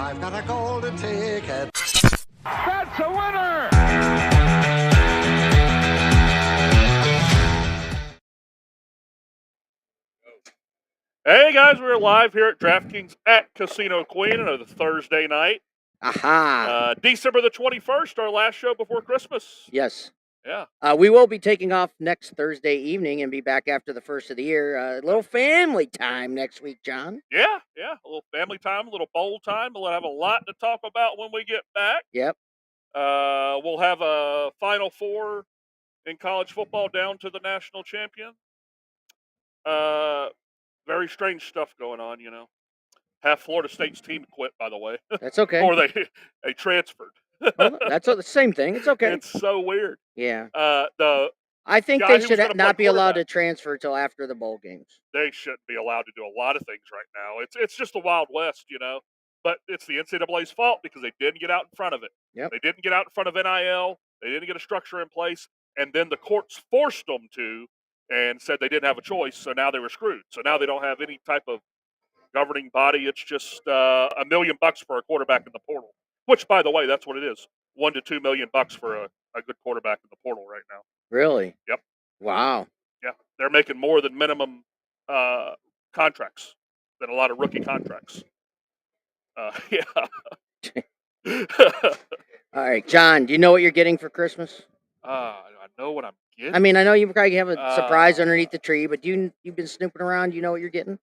I've got a golden ticket. That's a winner! Hey guys, we're live here at DraftKings at Casino Queen on a Thursday night. Aha. December the 21st, our last show before Christmas. Yes. Yeah. We will be taking off next Thursday evening and be back after the first of the year. A little family time next week, John. Yeah. A little family time, a little bowl time. We'll have a lot to talk about when we get back. Yep. We'll have a Final Four in college football down to the national champion. Very strange stuff going on, you know. Half Florida State's team quit, by the way. That's okay. Or they transferred. Well, that's the same thing. It's okay. It's so weird. Yeah. I think guy they who was should gonna not play be allowed to quarterback. transfer till after the bowl games. They shouldn't be allowed to do a lot of things right now. It's just the Wild West, you know. But it's the NCAA's fault because they didn't get out in front of it. Yep. They didn't get out in front of NIL. They didn't get a structure in place, and then the courts forced them to, and said they didn't have a choice. So now they were screwed. So now they don't have any type of governing body. It's just $1 million for a quarterback in the portal. Which, by the way, that's what it is. $1 to $2 million for a good quarterback in the portal right now. Really? Yep. Wow. Yeah, they're making more than minimum contracts than a lot of rookie contracts. Yeah. All right, John, do you know what you're getting for Christmas? I know what I'm getting. I mean, I know you probably have a surprise underneath the tree, but you've been snooping around. You know what you're getting?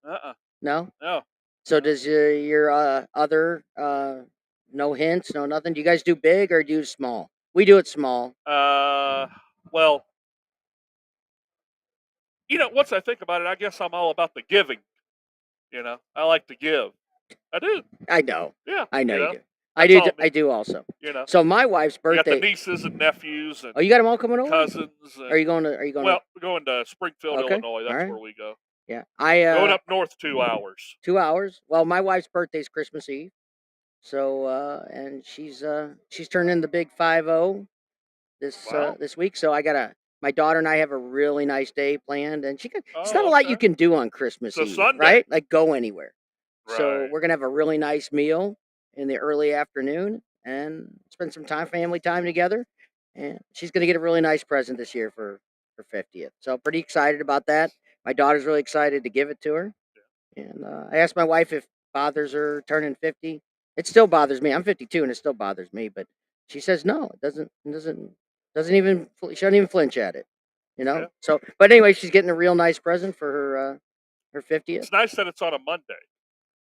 No? No. So does your other no hints, no nothing? Do you guys do big or do small? We do it small. Well, you know, once I think about it, I guess I'm all about the giving. You know, I like to give. I do. I know. Yeah. I know you do. That's all me. I do also. You know. So my wife's You got birthday. the nieces and nephews and Oh, you got them all coming over? cousins. And, Are you going to? Well, we're going to Springfield, Okay. Illinois. That's All right. where we go. Yeah, Going up north 2 hours. 2 hours. Well, my wife's birthday's Christmas Eve, so and she's turning the big 50 this week. So my daughter and I have a really nice day planned, and it's not a lot you can do on Christmas It's a Eve, Sunday. right? Like go anywhere. So Right. we're gonna have a really nice meal in the early afternoon and spend some family time together. And she's gonna get a really nice present this year for her 50th. So pretty excited about that. My daughter's really excited to give it to her. And I asked my wife if it bothers her turning 50. It still bothers me. I'm 52 and it still bothers me, but she says no, it doesn't even, she doesn't even flinch at it, you know? Yeah. So, but anyway, she's getting a real nice present for her 50th. It's nice that it's on a Monday.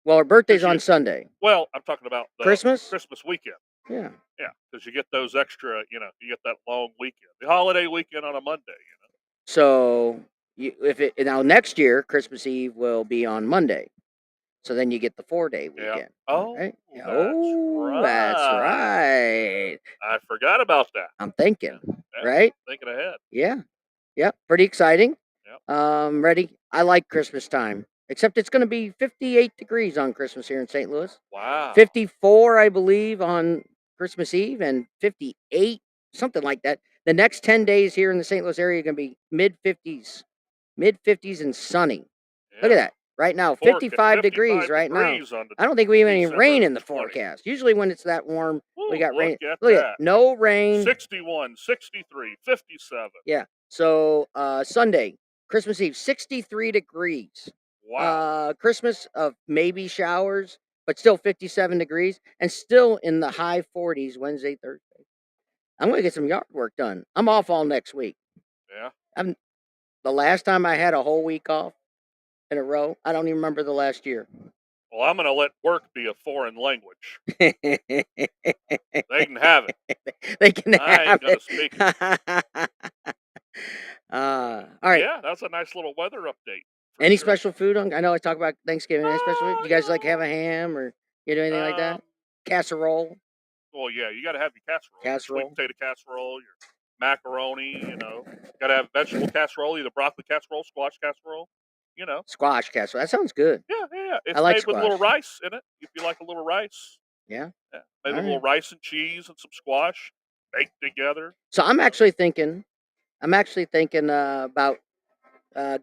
Well, her birthday's on Sunday. Well, I'm talking about the Christmas weekend. Yeah. Yeah, because you get those extra, you know, you get that long weekend, the holiday weekend on a Monday, you know. So now next year, Christmas Eve will be on Monday. So then you get the 4-day weekend. Yeah. Oh, right? that's right. I forgot about that. I'm thinking, Yeah, right? Thinking ahead. Yeah. Yep. Pretty exciting. Yep. Ready? I like Christmas time. Except it's going to be 58 degrees on Christmas here in St. Louis. Wow. 54, I believe, on Christmas Eve, and 58, something like that. The next 10 days here in the St. Louis area are going to be mid-50s and sunny. Yeah. Look at that. Right now, 55 degrees right now. I don't think we have any rain in the forecast. Usually when it's that warm, we got rain. Look at no rain. 61, 63, 57. Yeah. So Sunday, Christmas Eve, 63 degrees. Wow. Christmas of maybe showers, but still 57 degrees and still in the high 40s Wednesday, Thursday. I'm going to get some yard work done. I'm off all next week. Yeah. The last time I had a whole week off in a row, I don't even remember the last year. Well, I'm going to let work be a foreign language. They can have it. They can I have ain't going it. to speak it. All right. Yeah, that's a nice little weather update. Any special food? I know I talk about Thanksgiving. Any special food? Do you guys like have a ham or you do anything like that? Casserole? Well, yeah, you got to have your casserole. Casserole. Sweet potato casserole, your macaroni, you know. Got to have vegetable casserole, either broccoli casserole, squash casserole, you know. Squash casserole. That sounds good. Yeah. It's I like made with a squash. little rice in it, if you like a little rice. Yeah. Made with a little rice and cheese and some squash baked together. So I'm actually thinking about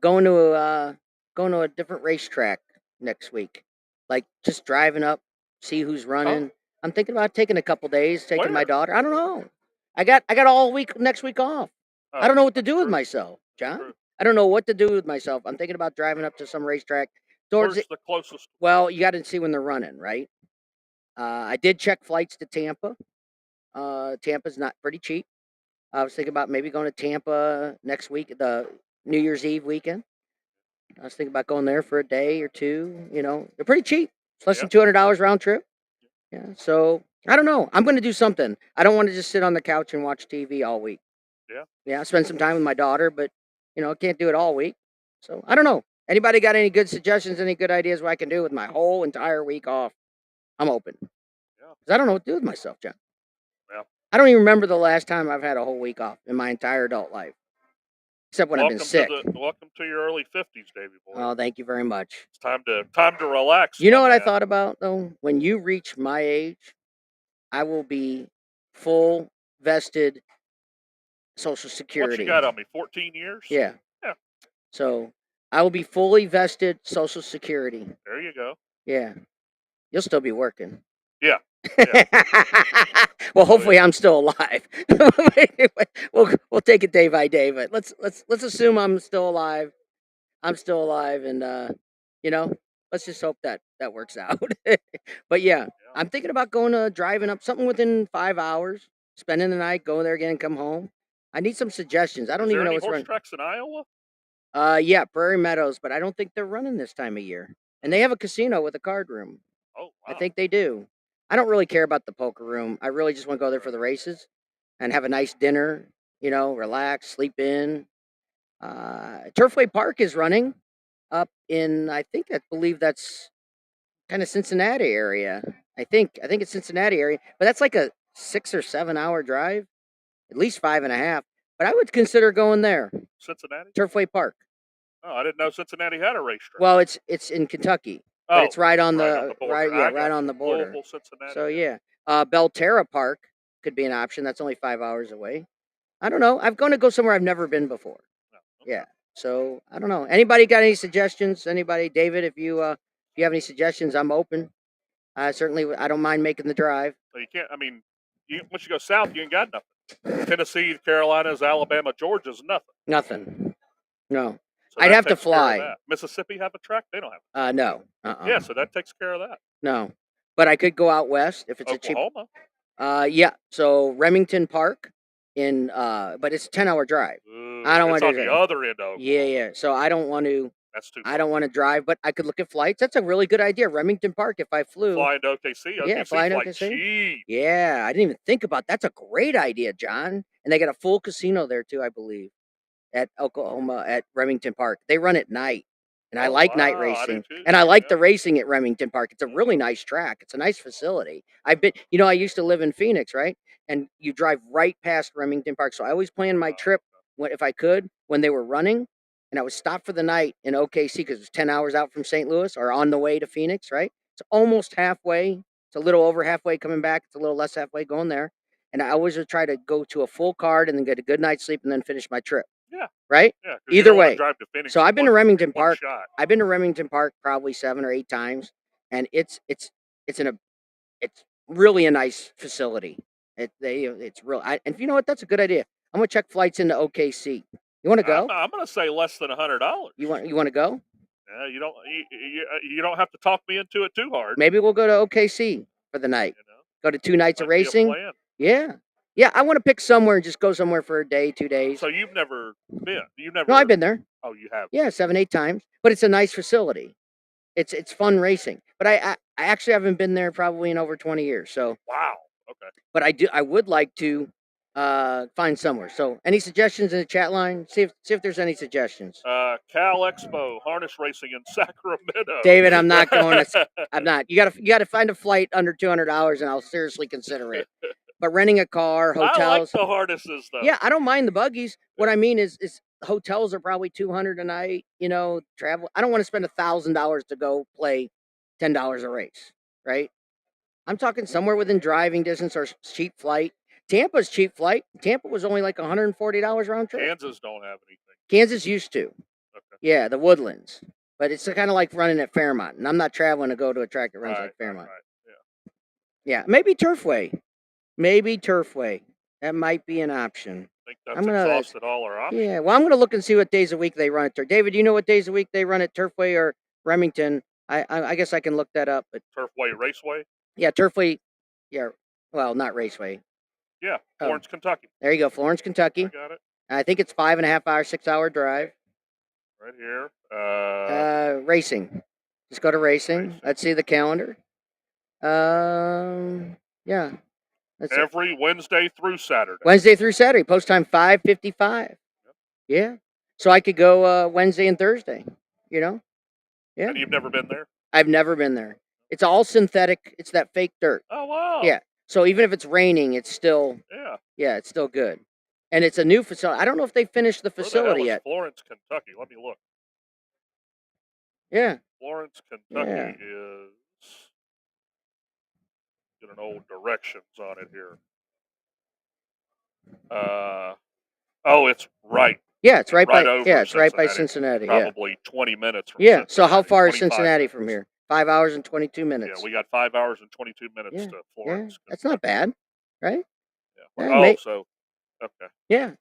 going to a different racetrack next week. Like just driving up see who's running. I'm thinking about taking a couple days, taking my Where? daughter. I don't know. I got all week next week off. I don't know what to do with myself, John. True. I don't know what to do with myself. I'm thinking about driving up to some racetrack towards Where's the closest? well, you got to see when they're running, right? I did check flights to Tampa. Tampa's not pretty cheap. I was thinking about maybe going to Tampa next week, the New Year's Eve weekend. I was thinking about going there for a day or two. You know, they're pretty cheap. It's less than $200 round trip. Yeah. So I don't know. I'm going to do something. I don't want to just sit on the couch and watch TV all week. Yeah. Yeah. Spend some time with my daughter, but you know, can't do it all week. So I don't know. Anybody got any good suggestions? Any good ideas what I can do with my whole entire week off? I'm open. Yeah. 'Cause I don't know what to do with myself, John. Yeah. I don't even remember the last time I've had a whole week off in my entire adult life, except when I've been sick. Welcome to your early 50s, Davey boy. Oh, thank you very much. It's time to relax. You know what I man. thought about though? When you reach my age, I will be full vested Social What Security. you got on me? 14 years? Yeah. Yeah. So I will be fully vested Social Security. There you go. Yeah. You'll still be working. Yeah. Well, hopefully I'm still alive. we'll take it day by day, but let's assume I'm still alive. I'm still alive, and you know, let's just hope that works out. But yeah, I'm thinking about driving up something within 5 hours, spending the night, going there again, and come home. I need some suggestions. I don't even know what's running. Horse tracks in Iowa? Yeah, Prairie Meadows, but I don't think they're running this time of year. And they have a casino with a card room. Oh, wow. I think they do. I don't really care about the poker room. I really just want to go there for the races and have a nice dinner, you know, relax, sleep in. Turfway Park is running up in, I believe that's kind of Cincinnati area. I think it's Cincinnati area, but that's like a 6 or 7 hour drive, at least 5.5. But I would consider going there. Cincinnati? Turfway Park. Oh, I didn't know Cincinnati had a racetrack. Well, it's in Kentucky. But it's right on the border. right on the border. Louisville, Cincinnati. So yeah, Belterra Park could be an option. That's only 5 hours away. I don't know. I'm going to go somewhere I've never been before. Oh, okay. Yeah. So I don't know. Anybody got any suggestions? Anybody, David? If you have any suggestions, I'm open. Certainly, I don't mind making the drive. So you can't. I mean, once you go south, you ain't got nothing. Tennessee, Carolinas, Alabama, Georgia's nothing. Nothing. No. So I'd have to fly. Mississippi have a track? They don't have. No. Yeah, so that takes care of that. No, but I could go out west if it's Oklahoma. a cheap. Yeah. So Remington Park but it's a 10-hour drive. Ooh, I don't want to do the other end of. Yeah. So I don't want to. That's too. I don't want to drive, but I could look at flights. That's a really good idea. Remington Park, if I flew. Flying to OKC. Yeah, flying to OKC. Cheap. Yeah, I didn't even think about that. That's a great idea, John. And they got a full casino there too, I believe, at Oklahoma at Remington Park. They run at night, and I like night racing, and I like the racing at Remington Park. It's a really nice track. It's a nice facility. I've been, I used to live in Phoenix, right? And you drive right past Remington Park, so I always planned my trip if I could when they were running. And I would stop for the night in OKC because it was 10 hours out from St. Louis or on the way to Phoenix, right? It's almost halfway. It's a little over halfway coming back. It's a little less halfway going there. And I always would try to go to a full card and then get a good night's sleep and then finish my trip. Yeah. Right? Yeah. Either way. Drive to Phoenix so I've been to Remington Park. Shot. I've been to Remington Park probably 7 or 8 times. And it's really a nice facility. It's real. And you know what? That's a good idea. I'm going to check flights into OKC. You want to go? I'm going to say less than $100. You want to go? Yeah, you don't have to talk me into it too hard. Maybe we'll go to OKC for the night. Go to 2 nights of racing. Yeah. I want to pick somewhere and just go somewhere for a day, 2 days. So you've never been? No, I've been there. Oh, you have? Yeah, 7, 8 times. But it's a nice facility. It's fun racing. But I actually haven't been there probably in over 20 years. So. Wow. Okay. But I would like to find somewhere. So any suggestions in the chat line? See if there's any suggestions. Cal Expo harness racing in Sacramento. David, I'm not going to. I'm not. You gotta find a flight under $200, and I'll seriously consider it. But renting a car, hotels. I like the harnesses though. Yeah, I don't mind the buggies. What I mean is hotels are probably $200 a night. Travel. I don't want to spend $1,000 to go play $10 a race, right? I'm talking somewhere within driving distance or cheap flight. Tampa's cheap flight. Tampa was only like $140 round trip. Kansas don't have anything. Kansas used to. Okay. Yeah, the Woodlands. But it's kind of like running at Fairmont. And I'm not traveling to go to a track that runs like Fairmont. Right. Yeah. Yeah, maybe Turfway. Maybe Turfway. That might be an option. I think that's I'm gonna- exhausted all our options. Yeah, well, I'm going to look and see what days a week they run at Turf. David, do you know what days a week they run at Turfway or Remington? I guess I can look that up. But Turfway Raceway. yeah, Turfway. Yeah, well, not Raceway. Yeah, Oh. Florence, Kentucky. There you go, Florence, I Kentucky. got it I think it's 5.5 hour, 6 hour drive. right here. Racing. Just go to racing. Racing. Let's see the calendar. Yeah. That's it. Every Wednesday through Saturday. Wednesday through Saturday. Post time 5:55. Yeah. So I could go Wednesday and Thursday. You know. Yeah. And you've never been there? I've never been there. It's all synthetic. It's that fake dirt. Oh wow. Yeah. So even if it's raining, it's still it's still good. And it's a new facility. I don't know if they finished the Where the facility hell is yet. Florence, Kentucky. Let me look. Yeah. Florence, Kentucky Yeah. is. Get an old directions on it here. Oh, it's right. Yeah, it's right by over it's right by Cincinnati. Cincinnati. Yeah. Probably 20 minutes from Yeah. Cincinnati. So how far is 25 Cincinnati from minutes. here? 5 hours and 22 Yeah, minutes. we got 5 hours and 22 minutes Yeah, to Florence. That's not bad, right? Yeah. Yeah, So okay. Yeah.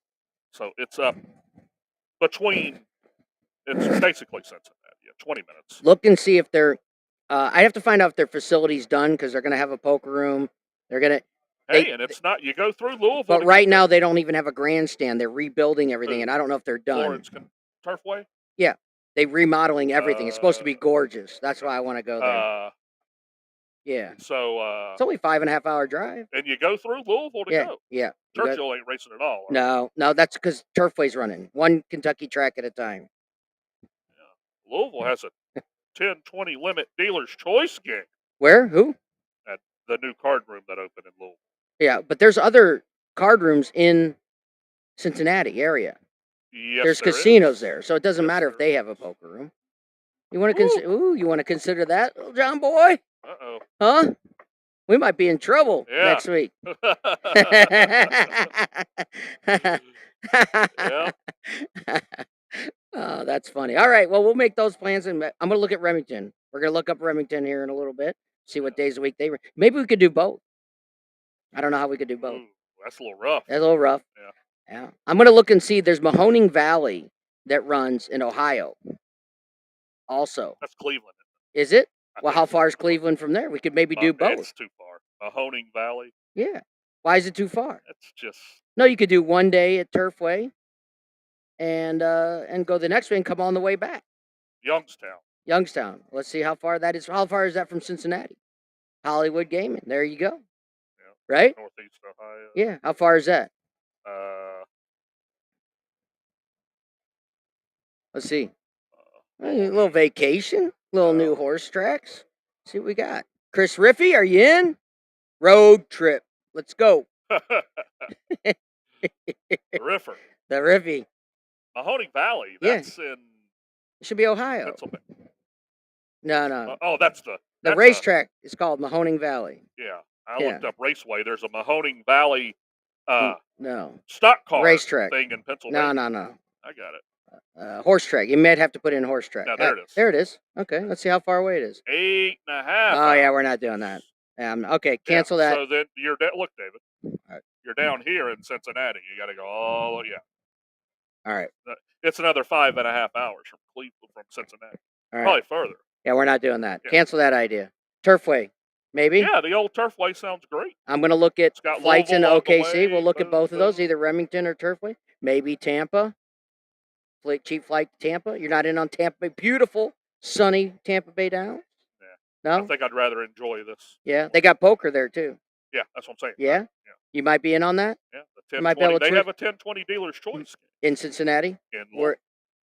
So it's up between. It's basically Cincinnati. Yeah, 20 minutes. Look and see if they're. I have to find out if their facility's done because they're going to have a poker room. They're going to. Hey, and it's not. You go through Louisville. But to right get now they don't even have a grandstand. They're rebuilding everything, Who? and I don't know if they're done. Florence Turfway. They're remodeling everything. It's supposed to be gorgeous. That's why I want to go there. Yeah. So. It's only 5.5 hour drive. And you go through Louisville to Yeah. go. Yeah. You got- Churchill ain't racing at all. No, that's because Turfway's running one Kentucky track at a time. Louisville has a 10-20 limit dealer's choice game. Where? Who? At the new card room that opened in Louisville. Yeah, but there's other card rooms in Cincinnati area. Yes, There's there casinos is. there, so it doesn't Yes, matter if there they have a poker room. You want to consider? Ooh, you want to consider that, little John boy? Uh-oh. Huh? We might be in trouble Yeah. next week. Yeah. Oh, that's funny. All right, well, we'll make those plans, and I'm gonna look at Remington. We're gonna look up Remington here in a little bit. See what days a week they. Maybe we could do both. I don't know how we could do both. Ooh, that's a little rough. That's a little rough. Yeah. Yeah. I'm gonna look and see. There's Mahoning Valley that runs in Ohio. Also, That's Cleveland. is it? I Well, think how it's far is Cleveland from there? We could maybe do both. It's too far. Mahoning Valley. Yeah. Why is it too far? That's just. No, you could do one day at Turfway, and go the next way and come on the way back. Youngstown. Youngstown. Let's see how far that is. How far is that from Cincinnati? Hollywood Gaming. There you go. Yeah. Right? Northeast Ohio. Yeah. How far is that? Let's see. A little vacation, little new horse tracks. See what we got. Chris Riffy, are you in? Road trip. Let's go. Riffer. The Riffy. Mahoning Valley. Yeah. That's in It should be Ohio. Pennsylvania. No. That's The that's racetrack is called Mahoning Valley. Yeah. I Yeah. looked up Raceway. There's a Mahoning Valley No. stock car Racetrack. thing in Pennsylvania. No. I got it. Horse track. You might have to put in horse track. No, there it is. There it is. Okay. Let's see how far away it is. 8.5. Oh, yeah. We're not doing that. Okay. Cancel that. So then you're look, David. right. You're down here in Cincinnati. You got to go all All right. It's another 5.5 hours from Cleveland, from Cincinnati. All right. Probably further. Yeah, we're not doing that. Yeah. Cancel that idea. Turfway. Maybe. Yeah, the old Turfway sounds great. I'm going to look at It's got flights into Louisville on the OKC. way, We'll look at boom, both of those, boom. either Remington or Turfway. Maybe Tampa. Cheap flight to Tampa. You're not in on Tampa Bay. Beautiful, sunny Tampa Bay Downs. I No? think I'd rather enjoy this. Yeah. They got poker there, too. Yeah, that's what I'm saying. Yeah? You might be in on that Yeah, You the might be 10-20. able to They tweak- have a 10-20 dealer's choice in Cincinnati in or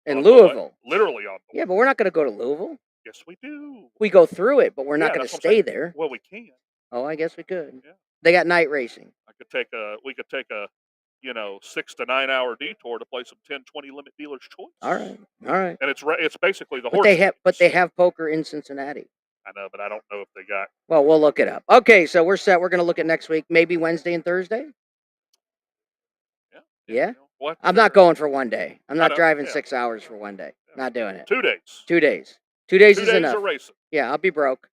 in on the way. Louisville. Literally on the way. Yeah, but we're not going to go to Louisville. Yes, we do. We go through it, but we're not Yeah, going to that's what I'm stay saying. there. Well, we can. Oh, I guess we could. Yeah. They got night racing. We could take a 6 to 9 hour detour to play some 10-20 limit dealer's choice. All right. And it's basically the But horse. they race. have poker in Cincinnati. I know, but I don't know if they got. Well, we'll look it up. Okay, so we're set. We're going to look at next week, maybe Wednesday and Thursday. Yeah? What? I'm not going for one day. I'm I not know, driving yeah. 6 hours for one day. Yeah. Not doing it. 2 days. 2 days. 2 days 2 is days enough. of racing. Yeah, I'll be broke.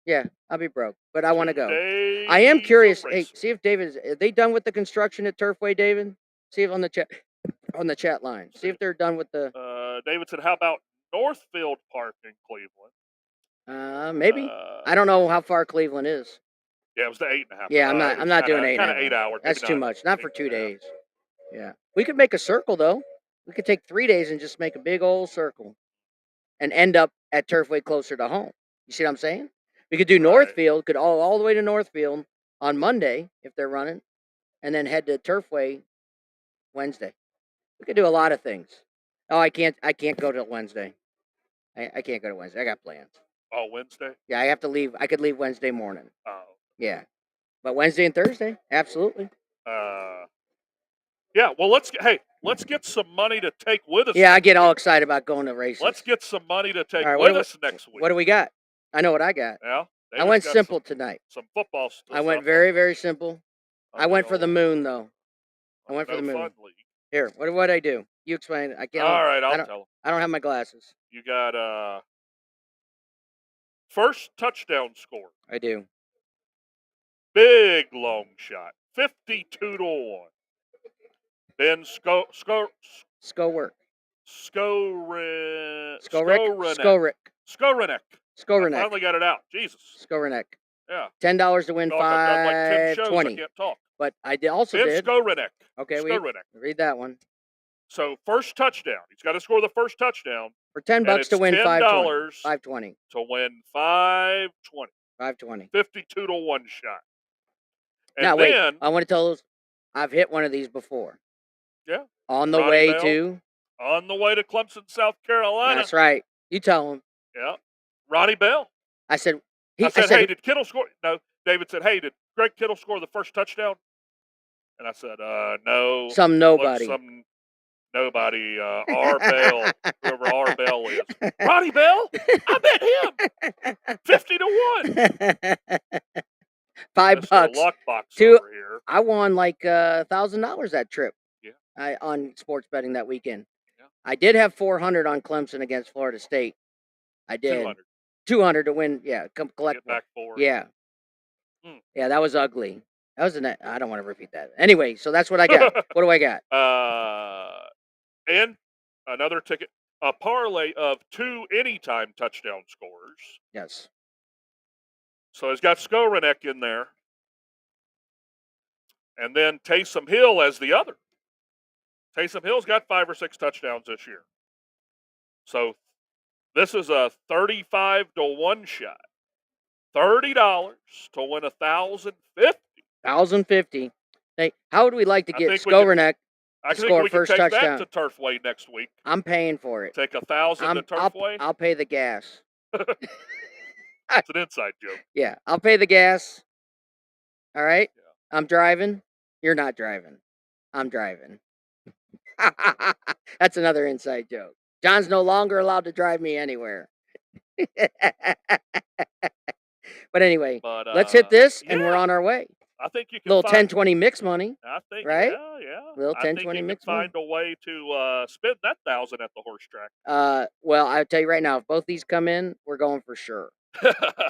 Yeah, I'll be broke, but I want to 2 go. days I am of curious. Hey, racing. see if David are they done with the construction at Turfway, David? See if on the chat line. See if they're done with the David said, "How about Northfield Park in Cleveland?" maybe. Uh, I don't know how far Cleveland is. yeah, it was the 8.5. Yeah, It I'm was not doing kind of 8 8 hours. That's maybe too 9 much. Not for 8 2 and a half. days. Yeah. We could make a circle though. We could take 3 days and just make a big old circle and end up at Turfway closer to home. You see what I'm saying? We could do Right. Northfield, could all the way to Northfield on Monday if they're running, and then head to Turfway Wednesday. We could do a lot of things. Oh, I can't go to Wednesday. I can't go to Wednesday. I got plans. Oh, Wednesday. Yeah, I have to leave. I could leave Wednesday morning. Oh. Yeah, but Wednesday and Thursday, absolutely. Yeah. Well, let's get some money to take with us. Yeah, I next get all week. excited about going to races. Let's get some money to take All right, with us next week. What do we got? I know what I got. Yeah. I went David's got simple tonight. Some football stuff. I went very, very simple. I went for the moon though. I went for the moon. Fun league. Here, what I do? You explain it. I can't. All right, I'll tell him. I don't have my glasses. You got first touchdown score. I do. Big long shot. 52-1. Ben Skowrick. I finally got it out. Jesus. Skowrinek. Yeah. $10 to win I've done like 10 shows. 520. I can't talk. But I also Ben did. Skowrinek. Okay, read that one. So first touchdown. He's got to score the first touchdown. For $10 to win $10 520. To win 520. 520. 52-1 shot. And now then, wait, I want to tell us I've hit one of these before. Yeah. On the way to Clemson, South Carolina. That's right. You tell him. Yeah. Ronnie Bell. I said, hey, did Kittle score? No. David said, hey, did Greg Kittle score the first touchdown? And I said, no. Some nobody. Some nobody. R. Bell. Whoever R. Bell is. Ronnie Bell? I bet him. 50-1. $5. Luck box over here. I won like $1,000 that trip. Yeah. On sports betting that weekend. Yeah. I did have 400 on Clemson against Florida State. I did. 200 to win. Yeah, collect. Get back 4. Yeah. Yeah, that was ugly. That was I don't want to repeat that. Anyway, so that's what I got. What do I got? And another ticket, a parlay of 2 anytime touchdown scores. Yes. So he's got Skowrinek in there. And then Taysom Hill as the other. Taysom Hill's got 5 or 6 touchdowns this year. So this is a 35-1 shot. $30 to win 1,050. 1,050. Hey, how would we like to get Skowrinek to score think we first can take touchdown? That to Turfway next week. I'm paying for it. Take 1,000 to Turfway. I'll pay the gas. It's an inside joke. Yeah, I'll pay the gas. All right. Yeah. I'm driving. You're not driving. I'm driving. That's another inside joke. John's no longer allowed to drive me anywhere. But anyway, let's hit this and we're on our way. I think you can little 10-20 mix money. I think right? Yeah. Little 10-20 mix money. Find a way to spend that 1,000 at the horse track. Well, I'll tell you right now, if both these come in, we're going for sure.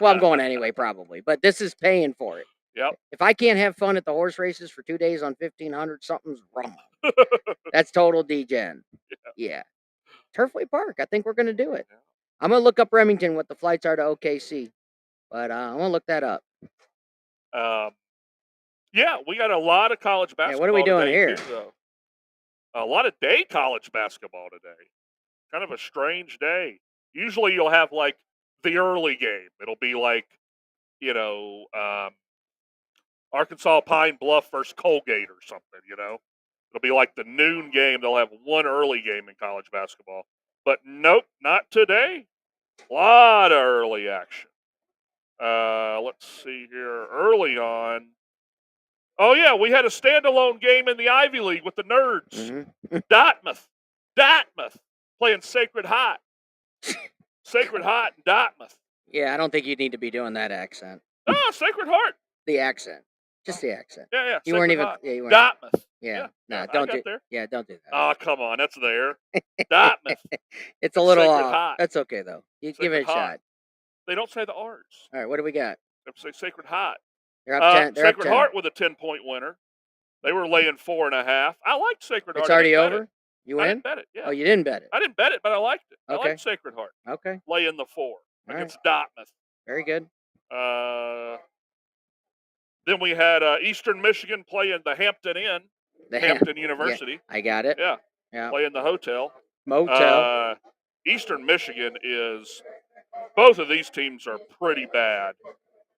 Well, I'm going anyway, probably, but this is paying for it. Yep. If I can't have fun at the horse races for 2 days on 1,500, something's wrong. That's total degen. Yeah. Turfway Park. I think we're going to do it. Yeah. I'm going to look up Remington, what the flights are to OKC. But I'm going to look that up. Yeah, we got a lot of college basketball. Yeah, what are we doing here? Too, a lot of day college basketball today. Kind of a strange day. Usually you'll have like the early game. It'll be like, Arkansas Pine Bluff versus Colgate or something, It'll be like the noon game. They'll have one early game in college basketball. But nope, not today. A lot of early action. Let's see here. Early on. Oh, yeah, we had a standalone game in the Ivy League with the nerds. Mm-hmm. Dartmouth playing Sacred Heart. Sacred Heart and Dartmouth. Yeah, I don't think you need to be doing that accent. Oh, Sacred Heart. The accent. Just the accent. Yeah. You weren't even. Yeah, you weren't. Dartmouth. Yeah. No, I don't got do. there. Yeah, don't do that. Oh, come on, that's there. Dartmouth. It's a little Sacred off. Heart. That's okay though. You give it a Sacred Heart. shot. They don't say the R's. All right, what do we got? They say Sacred Heart. They're up 10. They're up Sacred 10. Heart with a 10-point winner. They were laying 4.5. I liked Sacred Heart. It's already I didn't bet over? it. You I in? didn't bet it. Yeah. Oh, you didn't bet it. I didn't bet it, but I liked it. I Okay. liked Sacred Heart. Okay. Laying the 4 All against Dartmouth. Very good. Then we had Eastern Michigan playing the Hampton Inn, Hampton University. Yeah, I got it. Yeah. Yeah. Playing the hotel. Motel. Eastern Michigan is – both of these teams are pretty bad.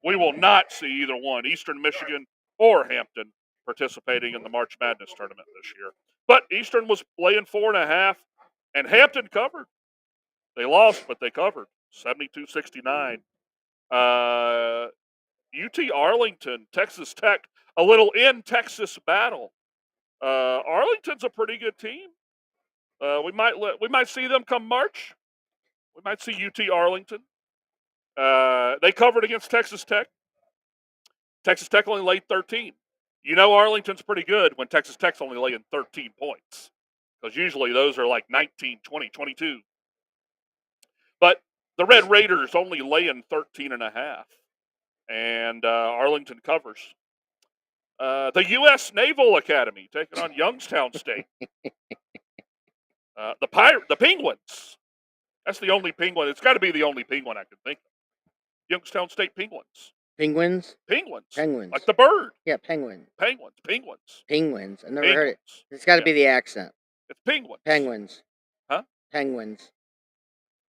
We will not see either one, Eastern Michigan or Hampton, participating in the March Madness tournament this year. But Eastern was laying 4.5, and Hampton covered. They lost, but they covered, 72-69. UT Arlington, Texas Tech, a little in-Texas battle. Arlington's a pretty good team. We might see them come March. We might see UT Arlington. They covered against Texas Tech. Texas Tech only laid 13. You know Arlington's pretty good when Texas Tech's only laying 13 points, because usually those are like 19, 20, 22. But the Red Raiders only laying 13.5, and Arlington covers. The U.S. Naval Academy taking on Youngstown State. The Penguins. That's the only Penguin. It's got to be the only Penguin I can think of. Youngstown State Penguins. Penguins? Penguins. Penguins. Like the bird. Yeah, penguin. Penguins. Penguins. I never Penguins. heard it. It's got to be the accent. It's penguins. Penguins. Huh? Penguins.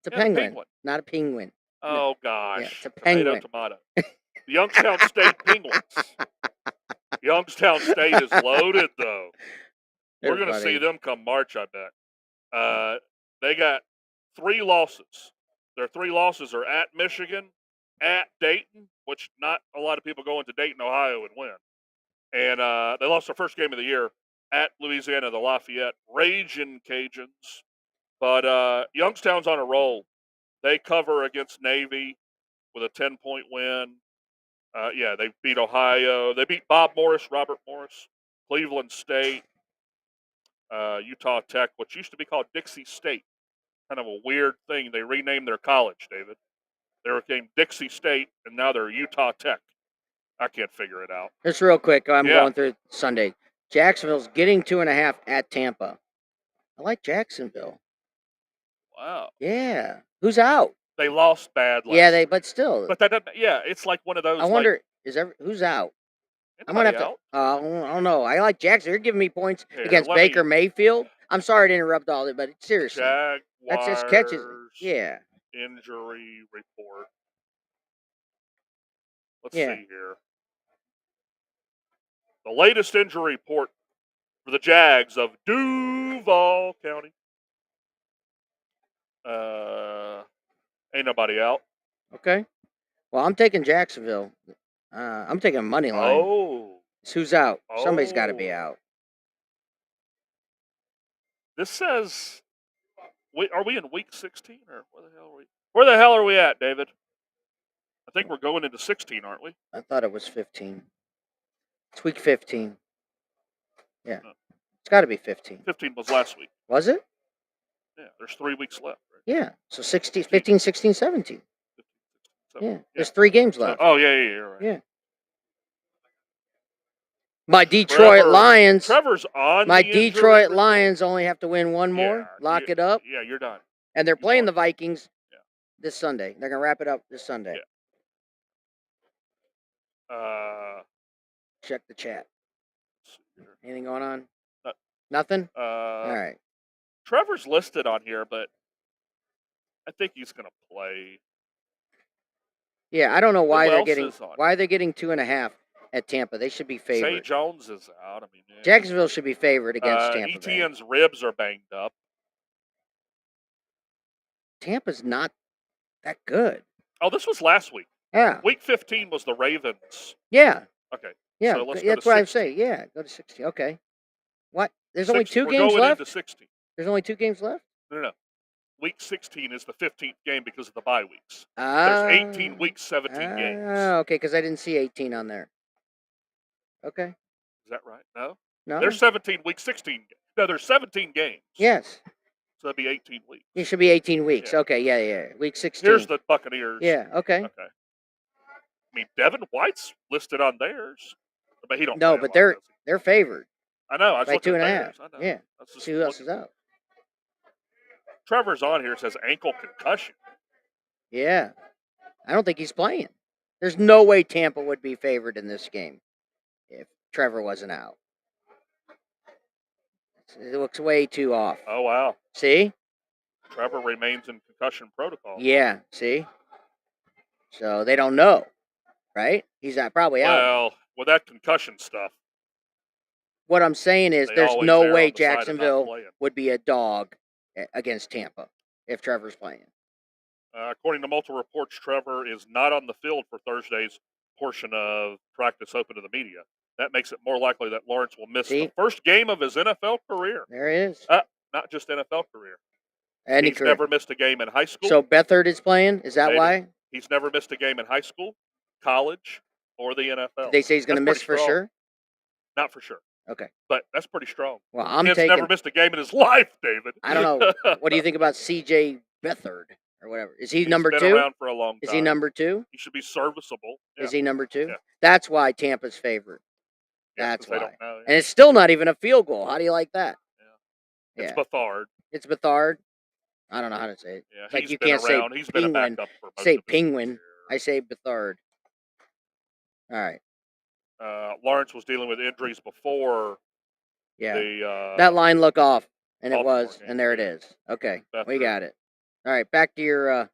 It's a Yeah, penguin, penguin. not a penguin. Oh, gosh. Yeah, it's a penguin. Tomato. The Youngstown State Penguins. Youngstown State is loaded, though. We're going to see them come March, I bet. They got 3 losses. Their 3 losses are at Michigan, at Dayton, which not a lot of people go into Dayton, Ohio, and win. And they lost their first game of the year at Louisiana, the Lafayette Ragin' Cajuns. But Youngstown's on a roll. They cover against Navy with a 10-point win. They beat Ohio. They beat Bob Morris, Robert Morris, Cleveland State, Utah Tech, which used to be called Dixie State. Kind of a weird thing. They renamed their college, David. They became Dixie State, and now they're Utah Tech. I can't figure it out. Just real quick, I'm going through Sunday. Jacksonville's getting 2.5 at Tampa. I like Jacksonville. Wow. Yeah. Who's out? They lost badly. Yeah, but still. But that doesn't. Yeah, it's like one of those. I wonder, who's out? I'm gonna have to. I don't know. I like Jackson. You're giving me points against Baker Mayfield. I'm sorry to interrupt all of it, but seriously, that's just catches. Yeah. Injury report. Let's see here. The latest injury report for the Jags of Duval County. Ain't nobody out. Okay. Well, I'm taking Jacksonville. I'm taking money line. Oh. Who's out? Somebody's got to be out. This says, are we in week 16 or where the hell are we? Where the hell are we at, David? I think we're going into 16, aren't we? I thought it was 15. It's week 15. Yeah. It's got to be 15. 15 was last week. Was it? Yeah, there's 3 weeks left. Right? Yeah. So 16, 15, 16, 17. 15, yeah. There's 3 games left. You're right. Yeah. My Detroit Lions. Trevor's on. My Detroit Lions only have to win one more. Lock it up. Yeah, you're done. And they're playing the Vikings this Sunday. They're going to wrap it up this Sunday. Yeah. Check the chat. Anything going on? Nothing? All right. Trevor's listed on here, but I think he's going to play. Yeah, I don't know why they're getting 2.5 at Tampa. They should be favored. Zay Jones is out. I mean, Jacksonville should be favored against Tampa. Etienne's ribs are banged up. Tampa's not that good. Oh, this was last week. Yeah. Week 15 was the Ravens. Yeah. Okay. Yeah, so that's what I say. Yeah, go to 60. Okay. What? There's only 2 games left? Into 16. There's only 2 games left? No. Week 16 is the 15th game because of the bye weeks. There's 18 weeks, 17 games. Oh, okay, because I didn't see 18 on there. Okay. Is that right? No? No. There's 17 weeks, 16. No, there's 17 games. Yes. So that'd be 18 weeks. It should be 18 weeks. Yeah. Okay, yeah. Week 16. Here's the Buccaneers. Yeah, okay. Okay. I mean, Devin White's listed on theirs, but he don't. No, play a but lot, they're does he? they're favored I know. I was by looking 2.5. at theirs. I know. Yeah. I was just See who else is looking. out. Trevor's on here. It says ankle concussion. Yeah. I don't think he's playing. There's no way Tampa would be favored in this game if Trevor wasn't out. It looks way too off. Oh wow. See? Trevor remains in concussion protocol. Yeah, see? So they don't know, right? He's not probably out. Well, with that concussion stuff, What I'm saying is they there's always no err way on the side of not Jacksonville playing. would be a dog against Tampa if Trevor's playing. According to multiple reports, Trevor is not on the field for Thursday's portion of practice open to the media. That makes it more likely that Lawrence will miss See? the first game of his NFL career. There he is. Not just NFL career. Any He's never missed a game in high school. So Beathard is playing? Is that Maybe. why? He's never missed a game in high school, college, or the NFL. Did they say he's going to That's miss pretty for strong. sure? Not for sure, Okay. but that's pretty strong. Well, I'm Kid's taking. never missed a game in his life, David. I don't know. What do you think about CJ Beathard or whatever? Is he He's number been 2? around for a long time. Is he number 2? He should be serviceable. Yeah. Is he number 2? Yeah. That's why Tampa's favored. Yeah, That's 'cause they why. don't know. And it's still not even a field goal. How do you like that? It's Yeah. Bethard. It's Beathard. I don't know how to say it. Yeah, It's like he's you been can't say around. He's been a penguin. backup for most Say of his penguin. career. I say Beathard. All right. Lawrence was dealing with injuries before Yeah. the That line look off, and it Baltimore was, game, and there it yeah. is. Okay, we Beathard. got it. All right, back to your.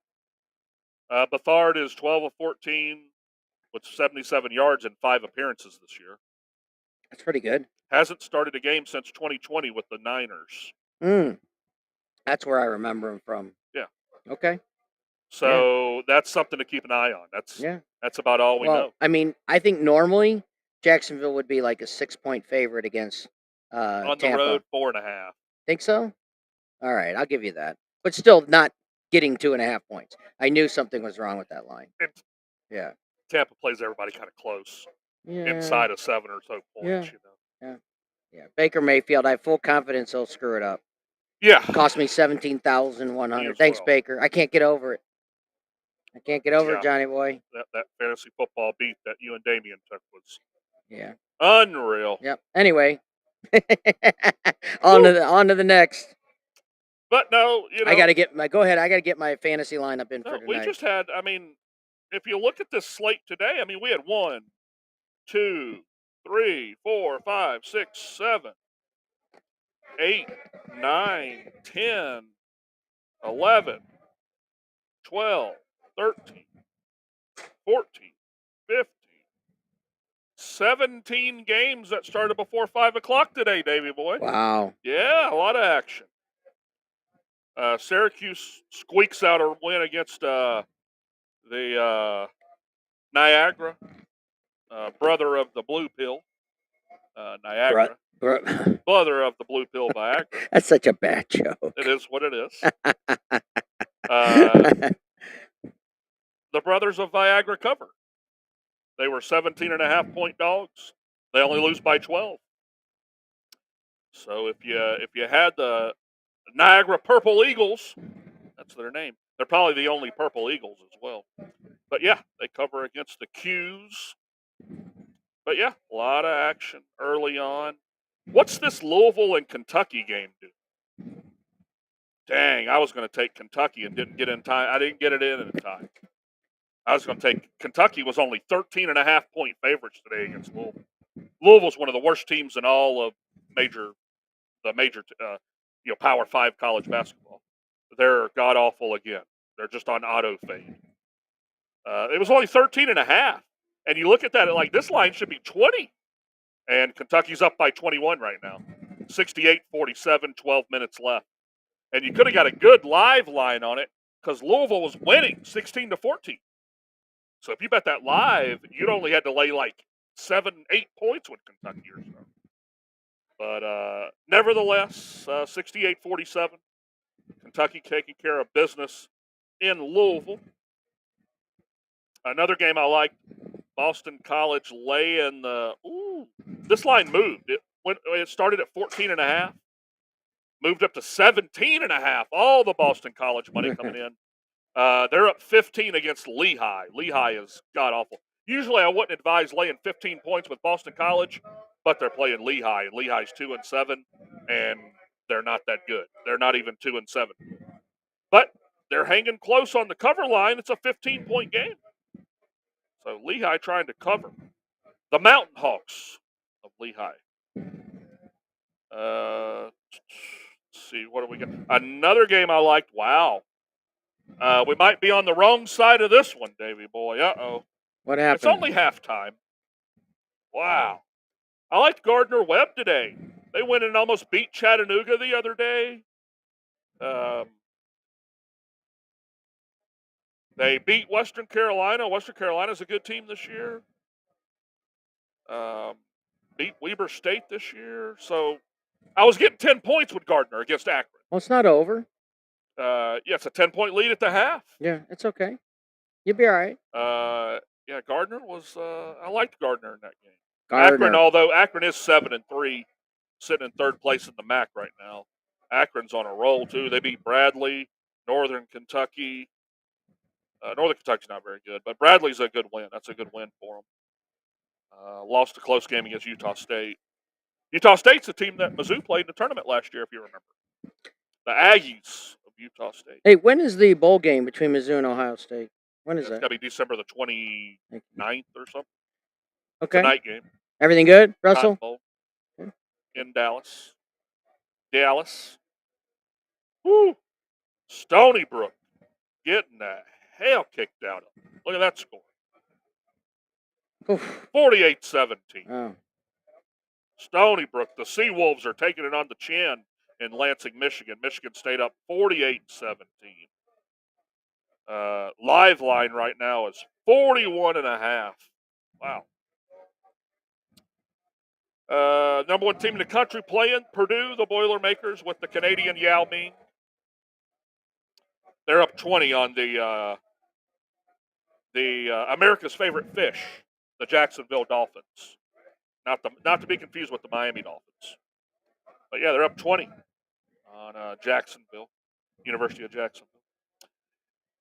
Bethard is 12 of 14 with 77 yards in 5 appearances this year. That's pretty good. Hasn't started a game since 2020 with the Niners. That's where I remember him from. Yeah. Okay. So that's something to keep an eye on. That's about all we know. I mean, I think normally Jacksonville would be like a 6-point favorite against On Tampa. the road, 4.5. Think so? All right, I'll give you that. But still not getting 2.5 points. I knew something was wrong with that line. Yeah. Tampa plays everybody kind of close, Yeah. inside of 7 or so points. Yeah. Yeah. Baker Mayfield, I have full confidence he'll screw it up. Yeah. Cost me $17,100. Me as Thanks, well. Baker. I can't get over it. I can't get over Yeah. it, Johnny boy. That fantasy football beat that you and Damien took was Yeah. unreal. Yep. Anyway, on to the next. But no, I got to get my. Go ahead. I got to get my fantasy lineup in for no, tonight. we just had. I mean, if you look at this slate today, I mean, we had 1, 2, 3, 4, 5, 6, 7, 8, 9, 10, 11, 12, 13, 14, 15, 17 games that started before 5 o'clock today, Davey boy. Wow. Yeah, a lot of action. Syracuse squeaks out a win against the Niagara, brother of the Blue Pill, Niagara. Brother of the Blue Pill Viagra. That's such a bad joke. It is what it is. The brothers of Viagra cover. They were 17.5-point dogs. They only lose by 12. So if you had the Niagara Purple Eagles, that's their name. They're probably the only Purple Eagles as well. But yeah, they cover against the Qs. But yeah, a lot of action early on. What's this Louisville and Kentucky game do? Dang, I was going to take Kentucky and didn't get in time. I didn't get it in time. I was going to take Kentucky was only 13.5-point favorites today against Louisville. Louisville's one of the worst teams in all of the major Power 5 college basketball. They're god awful again. They're just on auto fade. It was only 13.5, and you look at that like this line should be 20, and Kentucky's up by 21 right now. 68-47, 12 minutes left, and you could have got a good live line on it because Louisville was winning 16-14. So if you bet that live, you'd only had to lay like 7-8 points with Kentucky or so. But nevertheless, 68-47, Kentucky taking care of business in Louisville. Another game I liked, Boston College laying the. This line moved. It started at 14.5, moved up to 17.5. All the Boston College money coming in. They're up 15 against Lehigh. Lehigh is god awful. Usually, I wouldn't advise laying 15 points with Boston College, but they're playing Lehigh, and Lehigh's 2-7, and they're not that good. They're not even 2-7, but they're hanging close on the cover line. It's a 15-point game, so Lehigh trying to cover. The Mountain Hawks of Lehigh. Let's see, what do we got? Another game I liked. Wow. We might be on the wrong side of this one, Davey boy. Uh-oh. What happened? It's only halftime. Wow. I liked Gardner-Webb today. They went and almost beat Chattanooga the other day. They beat Western Carolina. Western Carolina's a good team this year. Beat Weber State this year. So I was getting 10 points with Gardner against Akron. Well, it's not over. Yeah, it's a 10-point lead at the half. Yeah, it's okay. You'll be all right. Yeah, Gardner was. I liked Gardner in that game. Gardner. Akron, although Akron is 7-3, sitting in third place in the MAC right now. Akron's on a roll too. They beat Bradley, Northern Kentucky. Northern Kentucky's not very good, but Bradley's a good win. That's a good win for them. Lost a close game against Utah State. Utah State's a team that Mizzou played in the tournament last year, if you remember. The Aggies of Utah State. Hey, when is the bowl game between Mizzou and Ohio State? When is It's that? got to be December the 29th or something. Okay. It's a night game. Everything good, Russell? Bowl in Dallas. Woo! Stony Brook getting the hell kicked out of them. Look at that score. Oof. 48-17. Oh. Stony Brook, the Seawolves are taking it on the chin in Lansing, Michigan. Michigan State up 48-17. Live line right now is 41.5. Wow. Number one team in the country playing, Purdue, the Boilermakers, with the Canadian Yao Ming. They're up 20 on the America's favorite fish, the Jacksonville Dolphins. Not to be confused with the Miami Dolphins. But yeah, they're up 20 on Jacksonville, University of Jacksonville.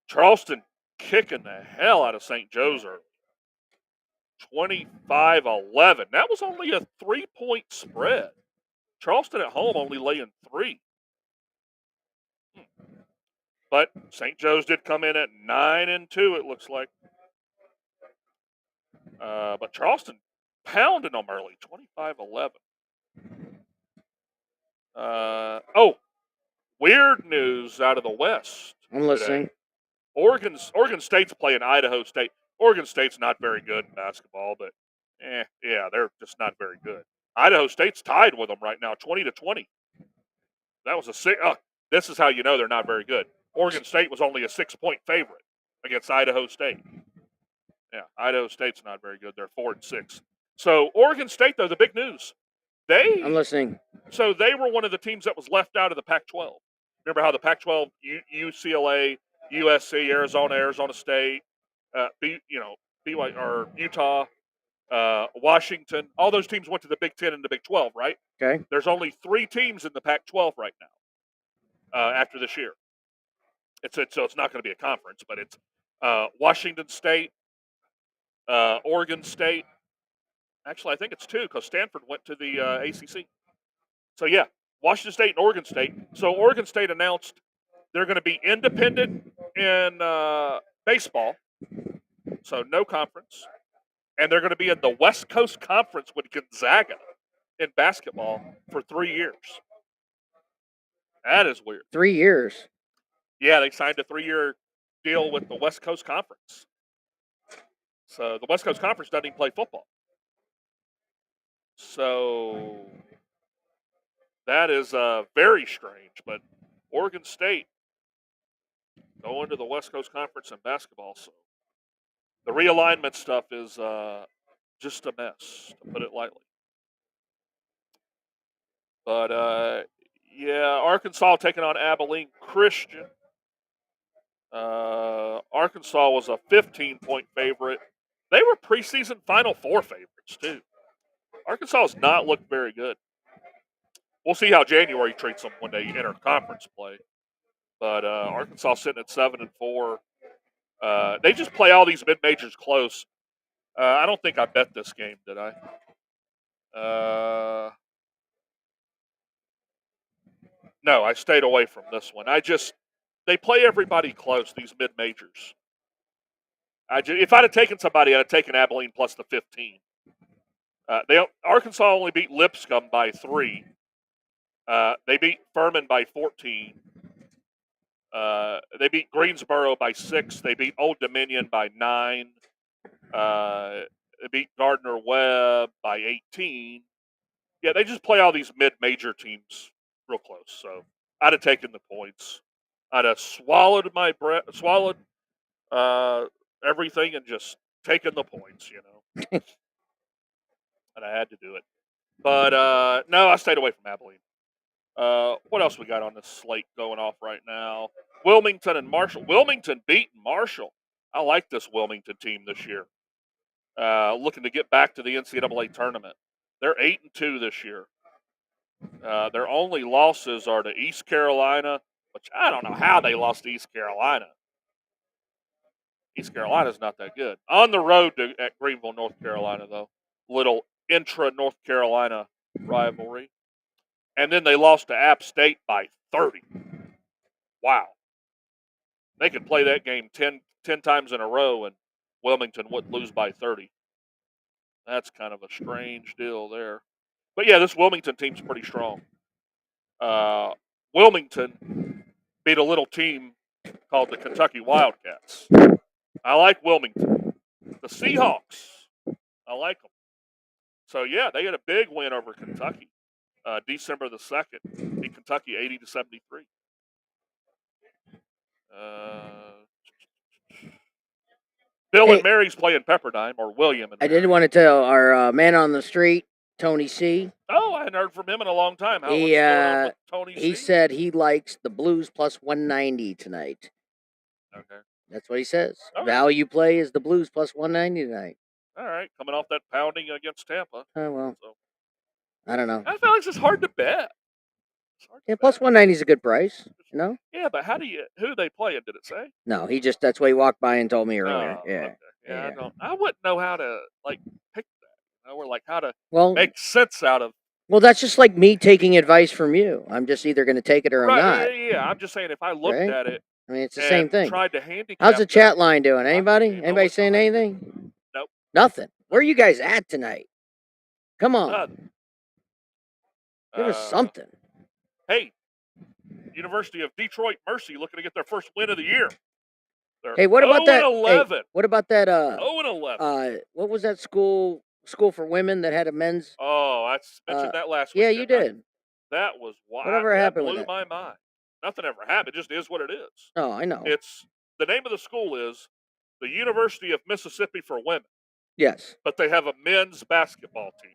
Charleston kicking the hell out of St. Joe's early. 25-11. That was only a 3-point spread. Charleston at home only laying 3. But St. Joe's did come in at 9-2, it looks like. But Charleston pounding them early, 25-11. Weird news out of the West. I'm listening. Oregon State's playing Idaho State. Oregon State's not very good in basketball, but yeah, they're just not very good. Idaho State's tied with them right now, 20-20. That was this is how you know they're not very good. Oregon State was only a 6-point favorite against Idaho State. Yeah, Idaho State's not very good. They're 4-6. So Oregon State, though, the big news. I'm listening. So they were one of the teams that was left out of the Pac-12. Remember how the Pac-12, UCLA, USC, Arizona State, BYU or Utah, Washington, all those teams went to the Big Ten and the Big 12, right? Okay. There's only 3 teams in the Pac-12 right now after this year. So it's not going to be a conference, but it's Washington State, Oregon State. Actually, I think it's 2 because Stanford went to the ACC. So, yeah, Washington State and Oregon State. So Oregon State announced they're going to be independent in baseball, so no conference. And they're going to be in the West Coast Conference with Gonzaga in basketball for 3 years. That is weird. 3 years. Yeah, they signed a 3-year deal with the West Coast Conference. So the West Coast Conference doesn't even play football. So that is very strange. But Oregon State going to the West Coast Conference in basketball. So the realignment stuff is just a mess, to put it lightly. But, yeah, Arkansas taking on Abilene Christian. Arkansas was a 15-point favorite. They were preseason Final Four favorites, too. Arkansas has not looked very good. we'll see how January treats them when they enter conference play. But Arkansas sitting at 7-4. They just play all these mid majors close. I don't think I bet this game, did I? No, I stayed away from this one. They play everybody close, these mid majors. If I'd have taken somebody, I'd have taken Abilene plus the 15. Arkansas only beat Lipscomb by 3. They beat Furman by 14. They beat Greensboro by 6. They beat Old Dominion by 9. They beat Gardner Webb by 18. Yeah, they just play all these mid-major teams real close. So I'd have taken the points. I'd have swallowed everything and just taken the points, and I had to do it. But no, I stayed away from Abilene. What else we got on this slate going off right now? Wilmington and Marshall. Wilmington beating Marshall. I like this Wilmington team this year. Looking to get back to the NCAA tournament. They're 8-2 this year. Their only losses are to East Carolina, which I don't know how they lost to East Carolina. East Carolina's not that good. On the road at Greenville, North Carolina, though. Little intra-North Carolina rivalry. And then they lost to App State by 30. Wow. They could play that game 10 times in a row and Wilmington wouldn't lose by 30. That's kind of a strange deal there. But yeah, this Wilmington team's pretty strong. Wilmington beat a little team called the Kentucky Wildcats. I like Wilmington. The Seahawks, I like them. So yeah, they had a big win over Kentucky. December the 2nd, beat Kentucky 80-73. Bill and Mary's playing Pepperdine, or William and I Mary. did want to tell our man on the street, Tony C. Oh, I hadn't heard from him in a long time. What's going on with Tony C? He said he likes the Blues plus 190 tonight. Okay. That's what he says. Okay. Value play is the Blues plus 190 tonight. All right, coming off that pounding against Tampa. Oh, well. So. I don't know. I feel like it's just hard to bet. Yeah, plus 190 is a good price, Yeah, but who do they play? Did it say? No, that's why he walked by and told me earlier. Oh, yeah. Okay. Yeah. I wouldn't know how to pick that. Or how to make sense out of. Well, that's just like me taking advice from you. I'm just either going to take it or I'm not. Yeah. I'm just saying if I looked at it. I mean, it's the same thing. Tried to handicap. How's the chat line doing? Anybody saying anything? Nope. Nothing. Where are you guys at tonight? Come on. Give us something. Hey, University of Detroit Mercy looking to get their first win of the year. Hey, what about that? 0-11. Hey, what about that? 0-11. What was that school for women that had a men's? Oh, I mentioned that last week. Yeah, you did. That was wild. Whatever happened with blew that? my mind. Nothing ever happened. It just is what it is. Oh, I know. It's the name of the school is the University of Mississippi for Women. Yes. But they have a men's basketball team.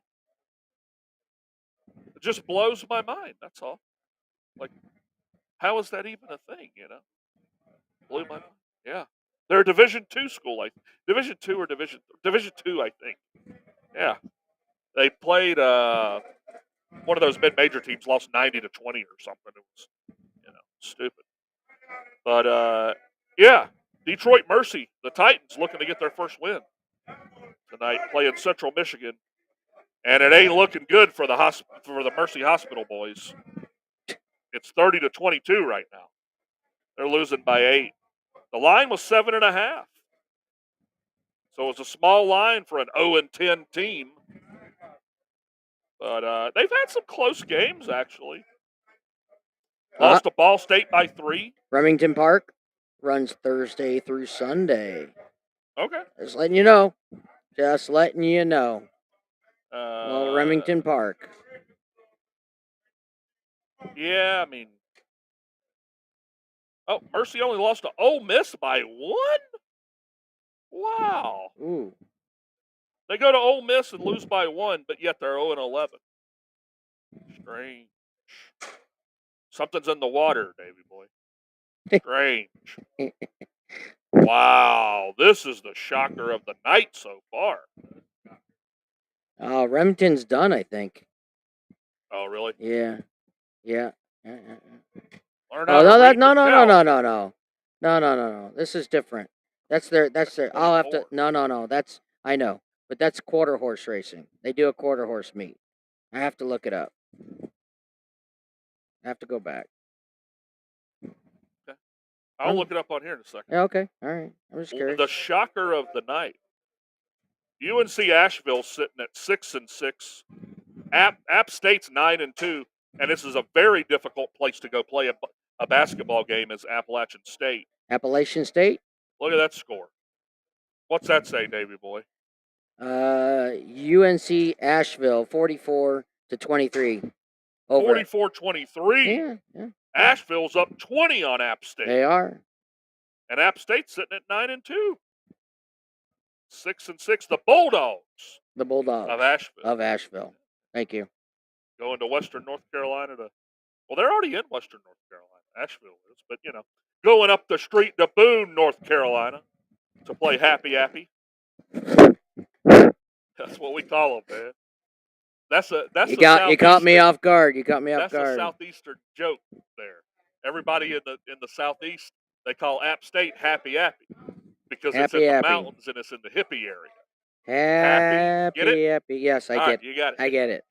It just blows my mind. That's all. How is that even a thing? Blew my mind. Yeah, they're a Division II school. Division II or Division II, I think. Yeah, they played one of those mid-major teams. Lost 90-20 or something. It was stupid. But yeah, Detroit Mercy, the Titans, looking to get their first win tonight, playing Central Michigan, and it ain't looking good for the Mercy Hospital boys. It's 30-22 right now. They're losing by 8. The line was 7.5. So it's a small line for an 0-10 team. But they've had some close games, actually. Lost to Ball State by 3. Remington Park runs Thursday through Sunday. Okay. Just letting you know. Well, Remington Park. Yeah, I mean. Oh, Mercy only lost to Ole Miss by 1? Wow. Ooh. They go to Ole Miss and lose by 1, but yet they're 0-11. Strange. Something's in the water, Davey boy. Strange. Wow. This is the shocker of the night so far. Remington's done, I think. Oh, really? Yeah. Yeah. Learn Oh how to no, read no, your no, no, cow. no, no, no, no, no, no, no. This is different. That's their. I'll have to. 24. No, no, no. I know, but that's quarter horse racing. They do a quarter horse meet. I have to look it up. I have to go back. I'll look it up on here in a second. Yeah. Okay. All right. I'm just curious. The shocker of the night. UNC Asheville sitting at 6-6. App State's 9-2, and this is a very difficult place to go play a basketball game as Appalachian State. Appalachian State. Look at that score. What's that say, Davy boy? UNC Asheville 44-23. Over. 44-23. Yeah. Asheville's up 20 on App State. They are. And App State's sitting at 9-2. 6-6. The Bulldogs. The Bulldogs of Asheville. Thank you. Going to Western North Carolina well, they're already in Western North Carolina. Asheville is, but going up the street to Boone, North Carolina, to play Happy Appy. That's what we call them, man. That's You caught me off guard. You caught me off guard. That's a southeastern joke there. Everybody in the southeast, they call App State Happy Appy because it's in the mountains and it's in the hippie area. Happy, get it? Happy. Yes, I All get right, it. you got it. I get it.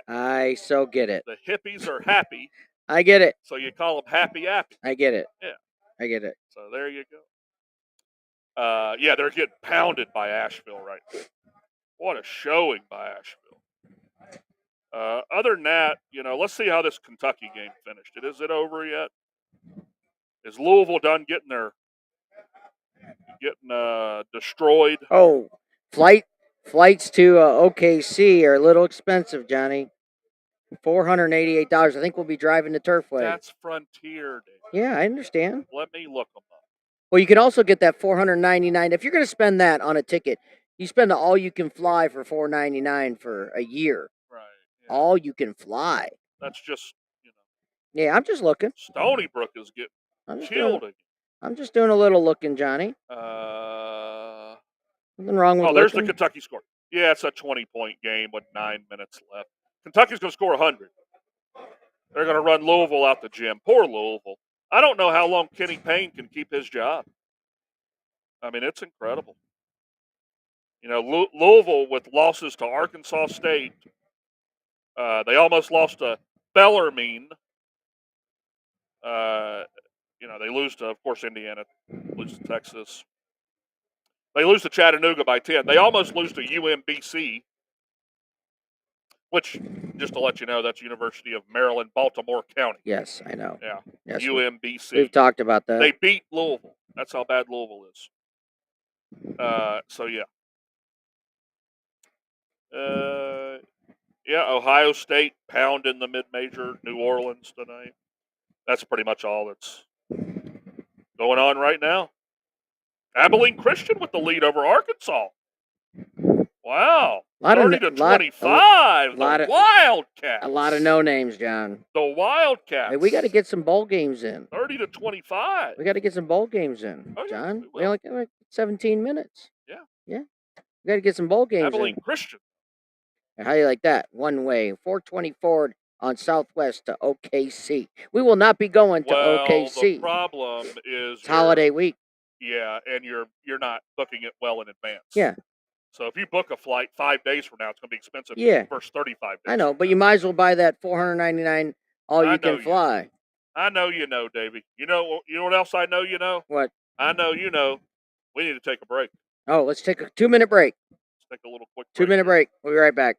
I so get it. The hippies are happy, I get it. so you call them Happy Appy. I get it. Yeah. I get it. So there you go. Yeah, they're getting pounded by Asheville right now. What a showing by Asheville. Other than that, let's see how this Kentucky game finished. Is it over yet? Is Louisville done getting destroyed? Oh, flights to OKC are a little expensive, Johnny. $488. I think we'll be driving to Turfway. That's Frontier, Dave. Yeah, I understand. Let me look them up. Well, you can also get that $499. If you're going to spend that on a ticket, you spend the all you can fly for $499 for a year. Right. Yeah. All you can fly. That's just, Yeah, I'm just looking. Stony Brook is getting killed. I'm just doing a little looking, Johnny. Nothing wrong with there's looking. the Kentucky score. Yeah, it's a 20-point game with 9 minutes left. Kentucky's going to score 100. They're going to run Louisville out the gym. Poor Louisville. I don't know how long Kenny Payne can keep his job. I mean, it's incredible. Louisville with losses to Arkansas State. They almost lost to Bellarmine. They lose to, of course, Indiana. Lose to Texas. They lose to Chattanooga by 10. They almost lose to UMBC, which, just to let you know, that's University of Maryland, Baltimore County. Yes, I know. Yeah, yes, UMBC. We've talked about that. They beat Louisville. That's how bad Louisville is. So, yeah. Ohio State pounding the mid-major New Orleans tonight. That's pretty much all that's going on right now. Abilene Christian with the lead over Arkansas. Wow. 30-25. The Wildcats. A lot of no names, John. The Wildcats. Hey, we got to get some bowl games in. 30-25. We got to get some bowl games in, John. We only got like 17 minutes. Yeah. We got to get some bowl games Abilene in. Christian. How do you like that? One way, 424 on Southwest to OKC. We will not be going to OKC. The problem is it's holiday week. Yeah, and you're not booking it well in advance. Yeah. So if you book a flight 5 days from now, it's going to be expensive. Yeah. For the first 35 days. I know, but you might as well buy that $499 all you can fly. I know you know, Davey. You know what else I know you know? What? I know you know. We need to take a break. Oh, let's take a 2-minute break. Let's take a little quick 2-minute break. We'll be right back.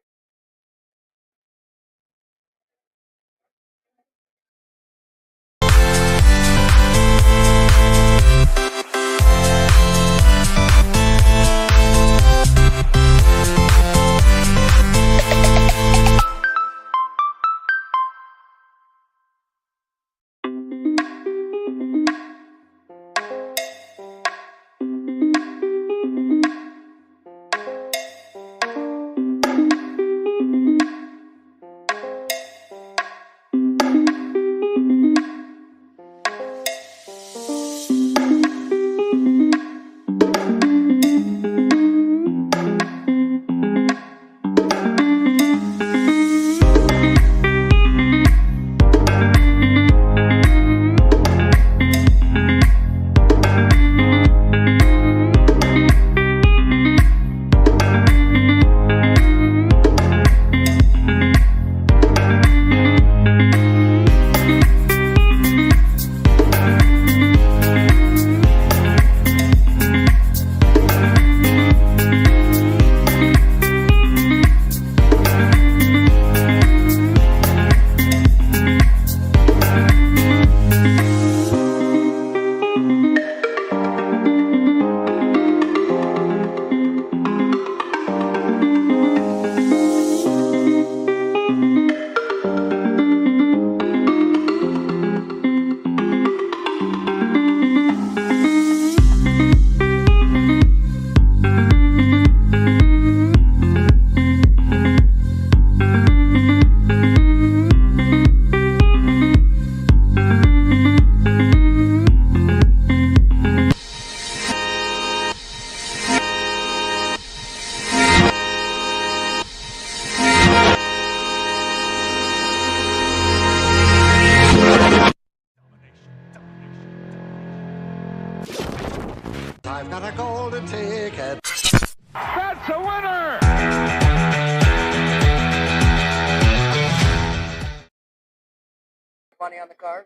money on the card?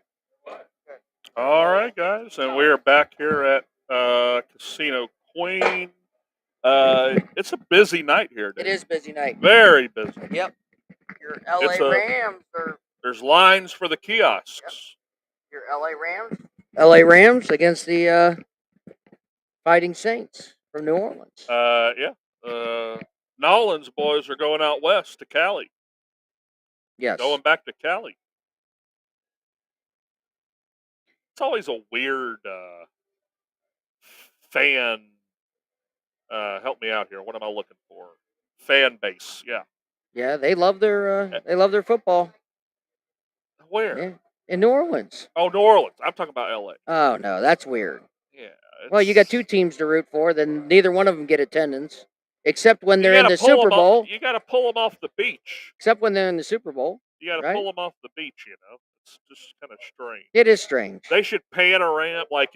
All right, guys, and we are back here at Casino Queen. It's a busy night here. It Dave. is busy night. Very busy. Yep. Your It's LA a- Rams are There's lines for the kiosks. your LA Rams. LA Rams against the Fighting Saints from New Orleans. Yeah. Nolan's boys are going out west to Cali. Yes. Going back to Cali. It's always a weird fan. Help me out here. What am I looking for? Fan base. Yeah. Yeah, they love their football. Where? Yeah. In New Orleans. Oh, New Orleans. I'm talking about L.A. Oh no, that's weird. Yeah. Well, you got two teams to root for, then neither one of them get attendance, except when they're in the pull Super 'em Bowl. You got to pull them off the beach. Except when they're in the Super Bowl. You got to Right? pull them off the beach. It's just kind of strange. It is strange. They should panorama like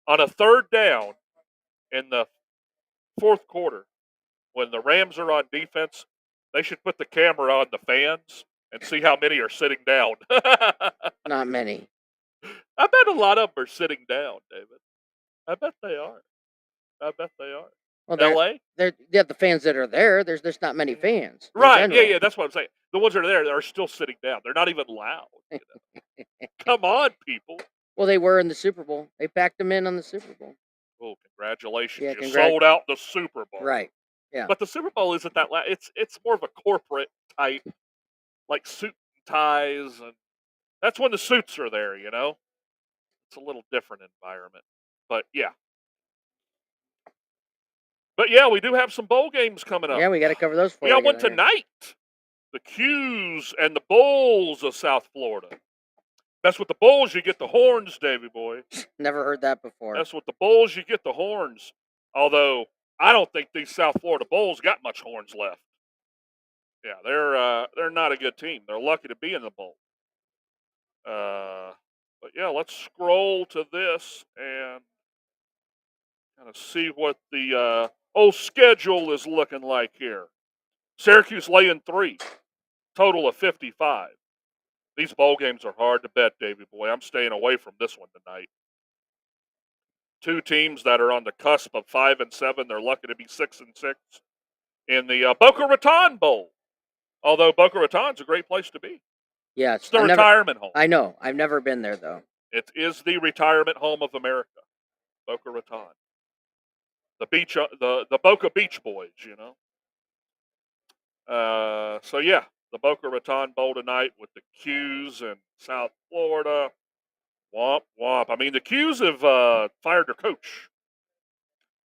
on a third down in the fourth quarter when the Rams are on defense. They should put the camera on the fans and see how many are sitting down. Not many. I bet a lot of them are sitting down, David. I bet they are. Well, L.A. they're the fans that are there. There's just not many fans. in Right? general. Yeah. That's what I'm saying. The ones that are there are still sitting down. They're not even loud. Come on, people. Well, they were in the Super Bowl. They packed them in on the Super Bowl. Oh, congratulations! Yeah, You sold out the Super Bowl. Right. Yeah. But the Super Bowl isn't that loud. It's more of a corporate type, like suit and ties, and that's when the suits are there. It's a little different environment. But yeah. We do have some bowl games coming up. Yeah, we got to cover those for We you. got one tonight. The Qs and the Bulls of South Florida. That's what the Bulls, you get the horns, Davy boy. Never heard that before. That's what the Bulls, you get the horns. Although, I don't think these South Florida Bulls got much horns left. Yeah, they're not a good team. They're lucky to be in the bowl. But yeah, let's scroll to this and kind of see what the schedule is looking like here. Syracuse laying 3, total of 55. These bowl games are hard to bet, Davy boy. I'm staying away from this one tonight. Two teams that are on the cusp of 5 and 7. They're lucky to be 6 and 6 in the Boca Raton Bowl. Although Boca Raton's a great place to be. Yes. It's the retirement home. I know. I've never been there though. It is the retirement home of America, Boca Raton. The beach, the Boca Beach Boys, So yeah, the Boca Raton Bowl tonight with the Qs and South Florida. Womp womp. I mean, the Qs have fired their coach,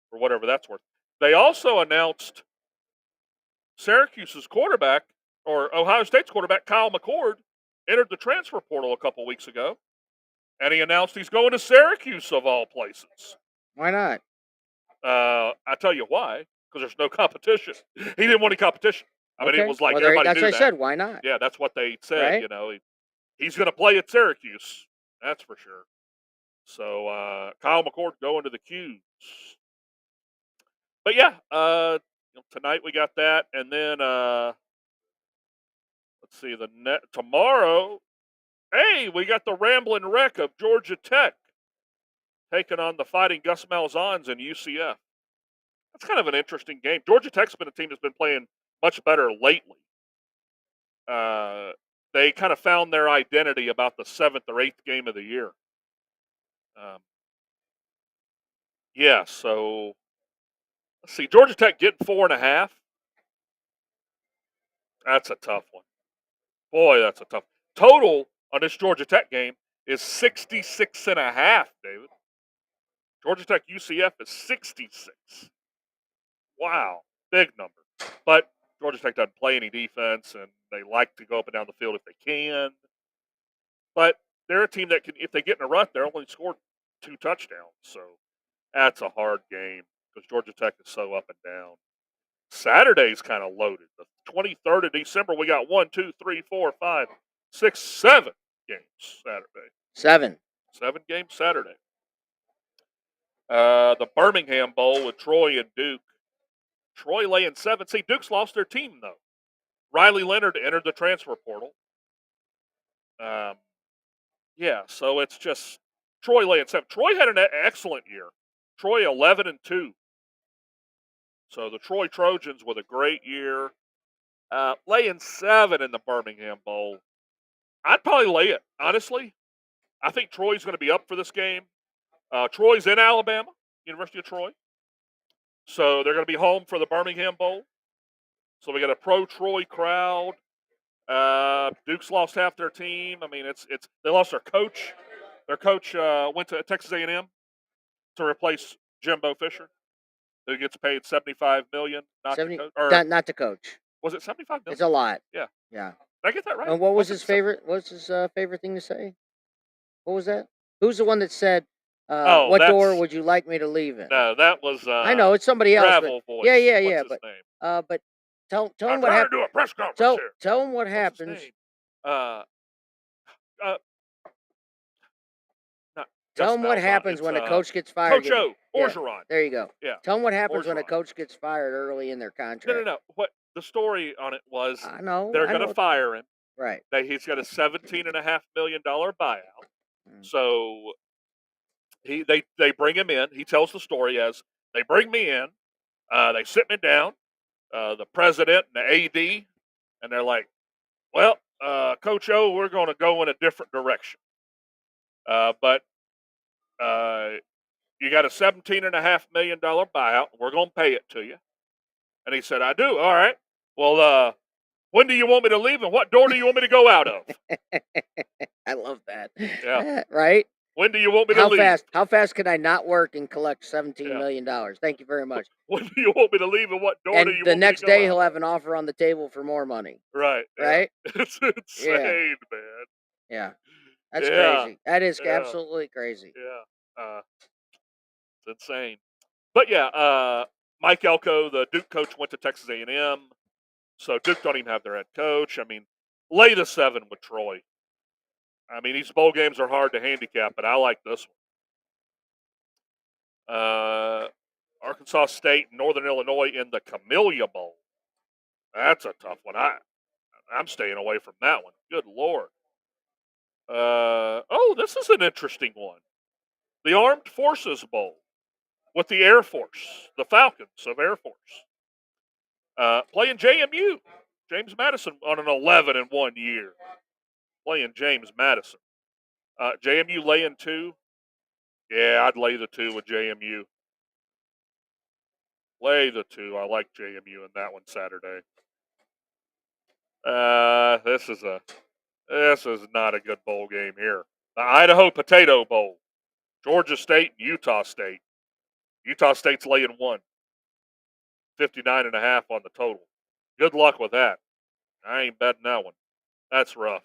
for whatever that's worth. They also announced Syracuse's quarterback, or Ohio State's quarterback, Kyle McCord, entered the transfer portal a couple weeks ago, and he announced he's going to Syracuse of all places. Why not? I tell you why, because there's no competition. He didn't want any competition. I mean, it was like well, everybody that's knew what that. I said. Why not? Yeah, that's what they said. Right? He's going to play at Syracuse. That's for sure. So Kyle McCord going to the Qs. But yeah, tonight we got that, and then let's see tomorrow. Hey, we got the Rambling Wreck of Georgia Tech taking on the Fighting Gus Malzahn's in UCF. That's kind of an interesting game. Georgia Tech's been a team that's been playing much better lately. They kind of found their identity about the 7th or 8th game of the year. So let's see. Georgia Tech getting 4.5. That's a tough one. Boy, that's a tough. Total on this Georgia Tech game is 66.5, David. Georgia Tech UCF is 66. Wow, big number. But Georgia Tech doesn't play any defense, and they like to go up and down the field if they can. But they're a team that can, if they get in a rut, they're only scored 2 touchdowns. So that's a hard game because Georgia Tech is so up and down. Saturday's kind of loaded. The 23rd of December, we got 1, 2, 3, 4, 5, 6, 7 games Saturday. 7. 7 games Saturday. The Birmingham Bowl with Troy and Duke. Troy laying 7. See, Duke's lost their team, though. Riley Leonard entered the transfer portal. Yeah, so it's just Troy laying 7. Troy had an excellent year. Troy 11-2. So the Troy Trojans with a great year, laying 7 in the Birmingham Bowl. I'd probably lay it, honestly. I think Troy's going to be up for this game. Troy's in Alabama, University of Troy. So they're going to be home for the Birmingham Bowl. So we got a pro-Troy crowd. Duke's lost half their team. I mean, it's they lost their coach. Their coach went to Texas A&M to replace Jimbo Fisher, who gets paid $75 million not to 70, coach. Or not to coach. was it $75 million? It's a lot. Yeah. Yeah. Did I get that right? And what was Was his it favorite? What's his favorite thing to say? What was that? Who's the one that said, Oh, "What door that's- would you like me to leave in?" No, that was I know it's somebody else. Travel But, Voice. yeah, What's his name? but tell I'm him what trying to happened. do a press conference here. Tell him what What's his happens. name? Not Tell Gus him what Malzahn. happens It's, when a coach gets fired. Coach O, Orgeron. There you go. Yeah. Tell him what happens when a Orgeron. coach gets fired early in their contract. No. What the story on it was? I know. They're going to fire him. Right. He's got a $17.5 million buyout. So they bring him in. He tells the story as they bring me in. They sit me down, the president and the AD, and they're like, "Well, Coach O, we're going to go in a different direction. But you got a $17.5 million buyout. We're going to pay it to you." And he said, "I do. All right. Well, when do you want me to leave, and what door do you want me to go out of?" I love that. Yeah. Right? When do you want me to leave? How fast can I not work and collect $17 million? Thank you very much. When do you want me to leave, and what door do you want me to go out? And the next day he'll have an offer on the table for more money. Right. Right? Yeah. It's insane, man. Yeah. That's Yeah. crazy. That is Yeah. absolutely crazy. Yeah. It's insane. But yeah, Mike Elko, the Duke coach, went to Texas A&M. So Duke don't even have their head coach. I mean, lay the 7 with Troy. I mean, these bowl games are hard to handicap, but I like this one. Arkansas State, Northern Illinois in the Camellia Bowl. That's a tough one. I'm staying away from that one. Good Lord. This is an interesting one. The Armed Forces Bowl with the Air Force, the Falcons of Air Force. Playing JMU. James Madison on an 11-1 year. Playing James Madison. JMU laying 2. Yeah, I'd lay the 2 with JMU. Lay the 2. I like JMU in that one Saturday. This is not a good bowl game here. The Idaho Potato Bowl. Georgia State and Utah State. Utah State's laying 1. 59.5 on the total. Good luck with that. I ain't betting that one. That's rough.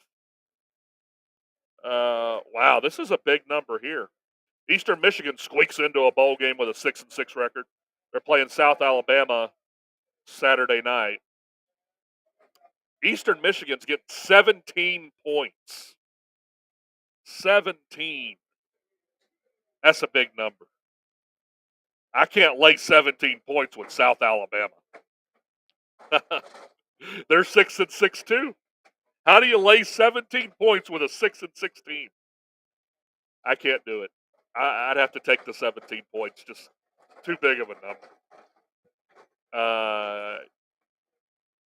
Wow, this is a big number here. Eastern Michigan squeaks into a bowl game with a 6-6 record. They're playing South Alabama Saturday night. Eastern Michigan's getting 17 points. 17. That's a big number. I can't lay 17 points with South Alabama. They're 6-6 too. How do you lay 17 points with a 6-6 team? I can't do it. I'd have to take the 17 points. Just too big of a number.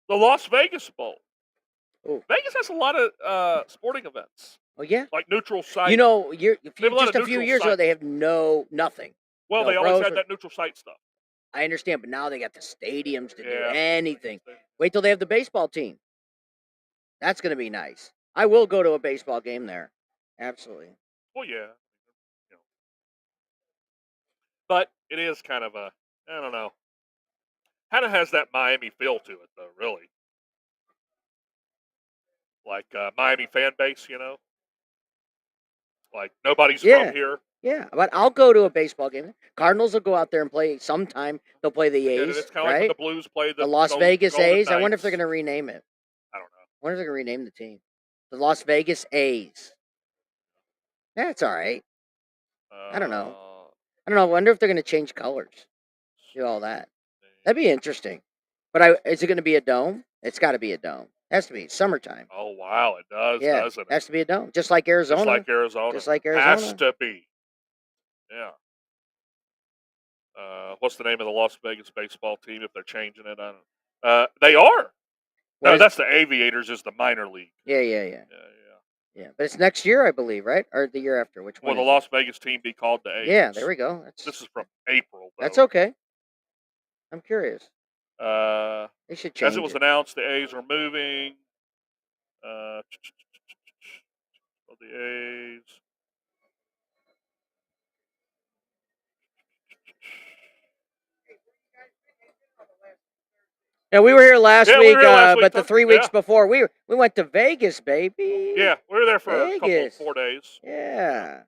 The Las Vegas Bowl. Ooh. Vegas has a lot of sporting events. Oh yeah. Like neutral site. You know, have a lot just of a few neutral years ago sites. they have nothing. Well, No, they always pros had or- that neutral site stuff. I understand, but now they got the stadiums to do Yeah. anything. Wait till they have the baseball team. That's going to be nice. I will go to a baseball game there. Absolutely. Well, yeah. But it is kind of I don't know. Kind of has that Miami feel to it, though, really. Like Miami fan base, Like nobody's Yeah. from here. Yeah, but I'll go to a baseball game. Cardinals will go out there and play sometime. They'll play the Yeah, A's, it's kind of like when right? the Blues play The Las Golden- Vegas Golden A's. I wonder if they're Knights. going to rename it. I don't know. I wonder if they're going to rename the team. The Las Vegas A's. That's all right. I don't know. I don't know. I wonder if they're going to change colors. Do all that. That'd be interesting. But is it going to be a dome? It's got to be a dome. Has to be summertime. Oh wow, it does, Yeah, doesn't it? has to be a dome, just like Arizona. Just like Arizona. Just like Has Arizona. to be. Yeah. What's the name of the Las Vegas baseball team if they're changing it? I don't. They are. What No, is- that's the Aviators. Is the minor league. yeah. Yeah. Yeah, but it's next year, I believe, right? Or the year after? Which Will one? the is it? Las Vegas team be called the A's? Yeah, there we go. This is from April. Though. That's okay. I'm curious. They should change as it was it. announced, the A's are moving. The A's. Yeah, we were here last Yeah, we week, were here last week, but the Tom. 3 weeks Yeah. before we went to Vegas, baby. Yeah, we were there for a couple, Vegas. 4 days. Yeah.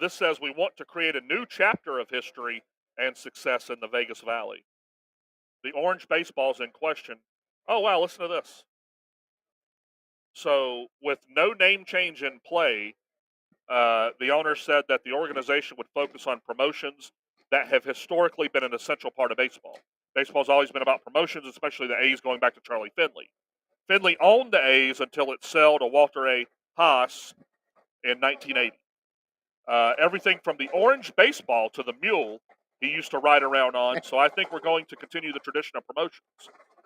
This says we want to create a new chapter of history and success in the Vegas Valley. The orange baseball's in question. Oh, wow, listen to this. So, with no name change in play, the owner said that the organization would focus on promotions that have historically been an essential part of baseball. Baseball's always been about promotions, especially the A's going back to Charlie Finley. Finley owned the A's until it sold to Walter A. Haas in 1980. Everything from the orange baseball to the mule he used to ride around on. So I think we're going to continue the tradition of promotions.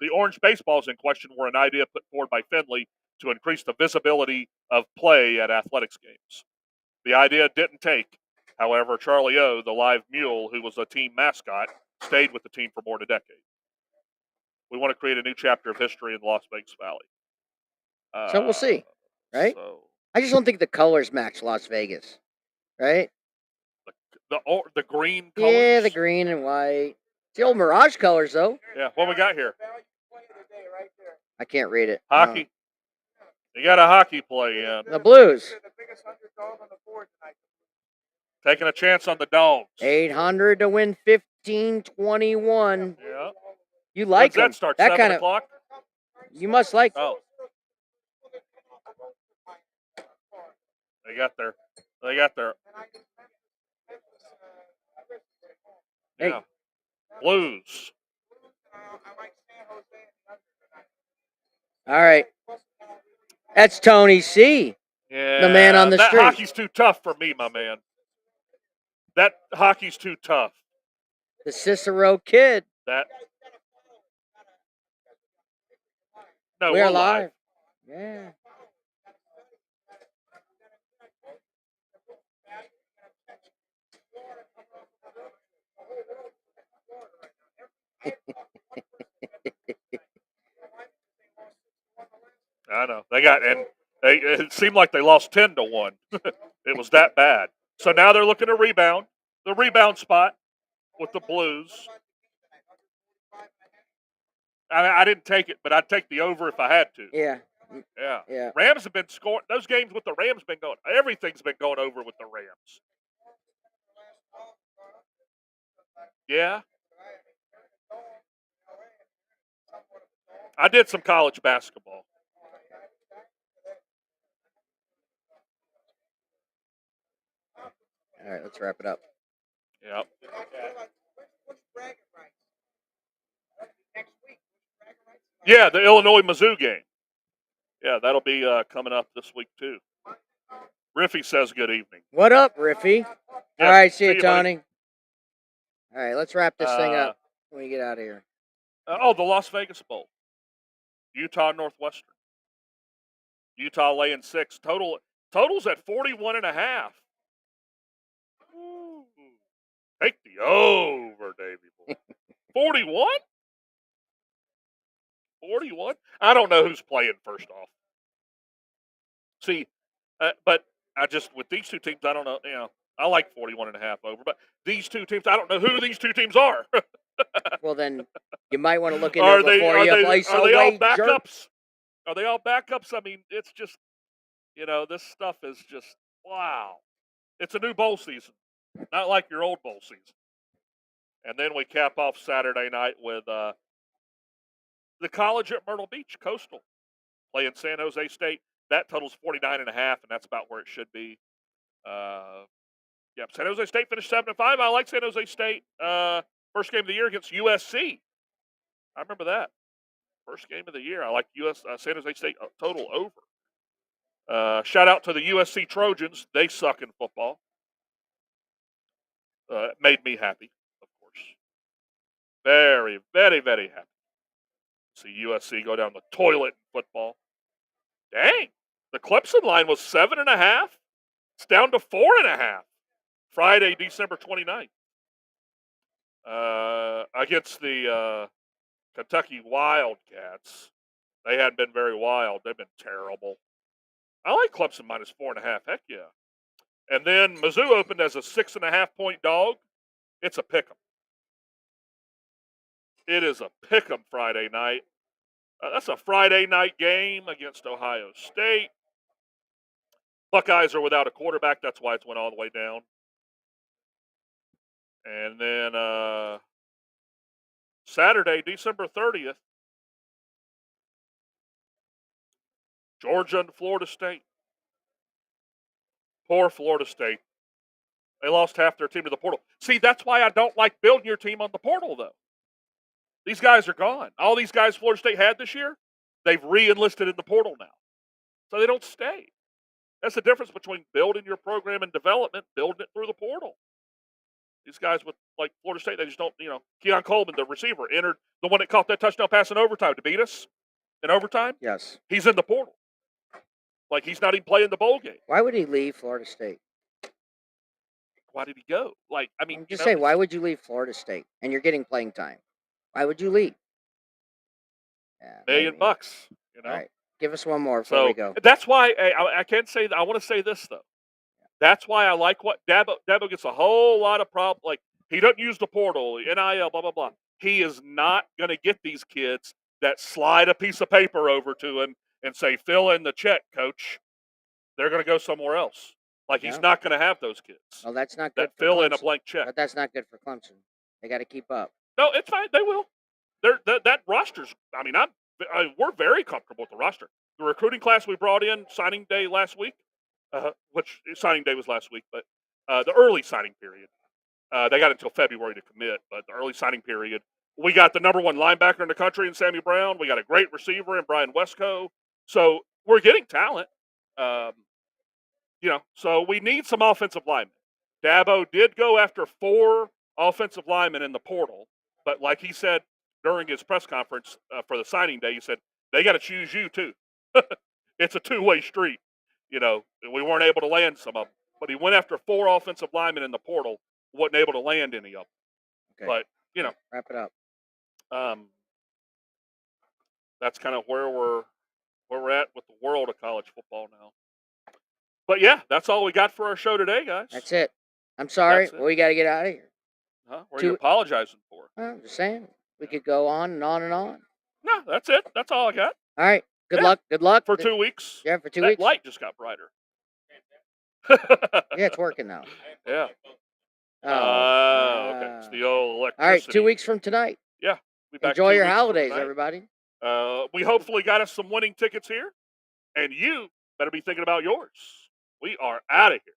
The orange baseballs in question were an idea put forward by Finley to increase the visibility of play at athletics games. The idea didn't take. However, Charlie O, the live mule, who was a team mascot, stayed with the team for more than a decade. We want to create a new chapter of history in the Las Vegas Valley. So we'll see, right? I just don't think the colors match Las Vegas, right? The green colors? Yeah, the green and white. It's the old Mirage colors, though. Yeah, what we got here? I can't read it. Hockey. You got a hockey play in. The Blues. Taking a chance on the Domes. 800 to win 1521. Yeah. You like When's them. that start? That 7 kind of. o'clock? You must like. Oh. They got their. Hey. Yeah. Blues. All right. That's Tony C. Yeah. The man on the that street. hockey's too tough for me, my man. That hockey's too tough. The Cicero kid. That. No, we're we're live. Yeah. I know. It seemed like they lost 10-1. It was that bad. So now they're looking to rebound. The rebound spot with the Blues. I didn't take it, but I'd take the over if I had to. Yeah. Yeah. Rams have been scoring. Those games with the Rams been going. Everything's been going over with the Rams. Yeah. I did some college basketball. All right, let's wrap it up. Yep. Yeah, the Illinois-Mizzou game. Yeah, that'll be coming up this week, too. Riffy says good evening. What up, Riffy? Yeah, all right, see you, buddy. Tony. All right, let's wrap this thing up when we get out of here. The Las Vegas Bowl. Utah Northwestern. Utah laying 6. Total's at 41.5. Ooh. Take the over, Davey. 41? 41? I don't know who's playing first off. See, but I just, with these two teams, I don't know. I like 41.5 over, but these two teams, I don't know who these two teams are. Well, then you might want to look into it before you place Are they all backups? Jerk. Are they all backups? I mean, it's just, this stuff is just, wow. It's a new bowl season, not like your old bowl season. And then we cap off Saturday night with the college at Myrtle Beach, Coastal, playing San Jose State. That totals 49.5, and that's about where it should be. Yep. San Jose State finished 7-5. I like San Jose State. First game of the year against USC. I remember that. First game of the year. I like San Jose State total over. Shout out to the USC Trojans. They suck in football. It made me happy, of course. Very, very, very happy. See USC go down the toilet in football. Dang. The Clemson line was 7.5. It's down to 4.5. Friday, December 29th. Against the Kentucky Wildcats. They hadn't been very wild. They've been terrible. I like Clemson minus 4.5. Heck yeah. And then Mizzou opened as a 6.5-point dog. It's a pick'em. It is a pick'em Friday night. That's a Friday night game against Ohio State. Buckeyes are without a quarterback. That's why it's went all the way down. And then Saturday, December 30th, Georgia and Florida State. Poor Florida State. They lost half their team to the portal. See, that's why I don't like building your team on the portal, though. These guys are gone. All these guys Florida State had this year, they've re-enlisted in the portal now. So they don't stay. That's the difference between building your program and development, building it through the portal. These guys with, like, Florida State, they just don't, Keon Coleman, the receiver, entered the one that caught that touchdown pass in overtime to beat us in overtime. Yes. He's in the portal. Like, he's not even playing the bowl game. Why would he leave Florida State? Why did he go? Like, I mean, I'm just saying, why would you leave Florida State? And you're getting playing time. Why would you leave? Yeah, $1 million, All right. Give us one more before we go. That's why I can't say that. I want to say this, though. That's why I like what Dabo gets a whole lot of problems. Like, he doesn't use the portal, NIL, blah, blah, blah. He is not going to get these kids that slide a piece of paper over to him and say, fill in the check, coach. They're going to go somewhere else. Like, he's not going to have those kids. Well, that's not good that for fill Clemson. in a blank check. But that's not good for Clemson. They got to keep up. No, it's fine. They will. That roster's, I mean, we're very comfortable with the roster. The recruiting class we brought in, signing day last week, which signing day was last week, but the early signing period, they got until February to commit, but the early signing period, we got the number one linebacker in the country in Sammy Brown. We got a great receiver in Brian Westco. So we're getting talent, so we need some offensive linemen. Dabo did go after 4 offensive linemen in the portal, but like he said during his press conference for the signing day, he said, they got to choose you too. It's a two-way street. We weren't able to land some of them, but he went after 4 offensive linemen in the portal, wasn't able to land any of them. Okay. But, wrap it up. That's kind of where we're at with the world of college football now. But yeah, that's all we got for our show today, guys. That's it. I'm sorry. That's it. We got to get out of here. Huh? What are you apologizing for? I'm just saying. We could go on and on and on. No, that's it. That's all I got. All right. Good luck. Good luck. For 2 weeks. Yeah, for 2 that weeks. Light just got brighter. Yeah, it's working now. Yeah. Oh, okay. It's the old electricity. All right, 2 weeks from tonight. Yeah. We'll be back Enjoy 2 your weeks from holidays, tonight. everybody. We hopefully got us some winning tickets here, and you better be thinking about yours. We are out of here.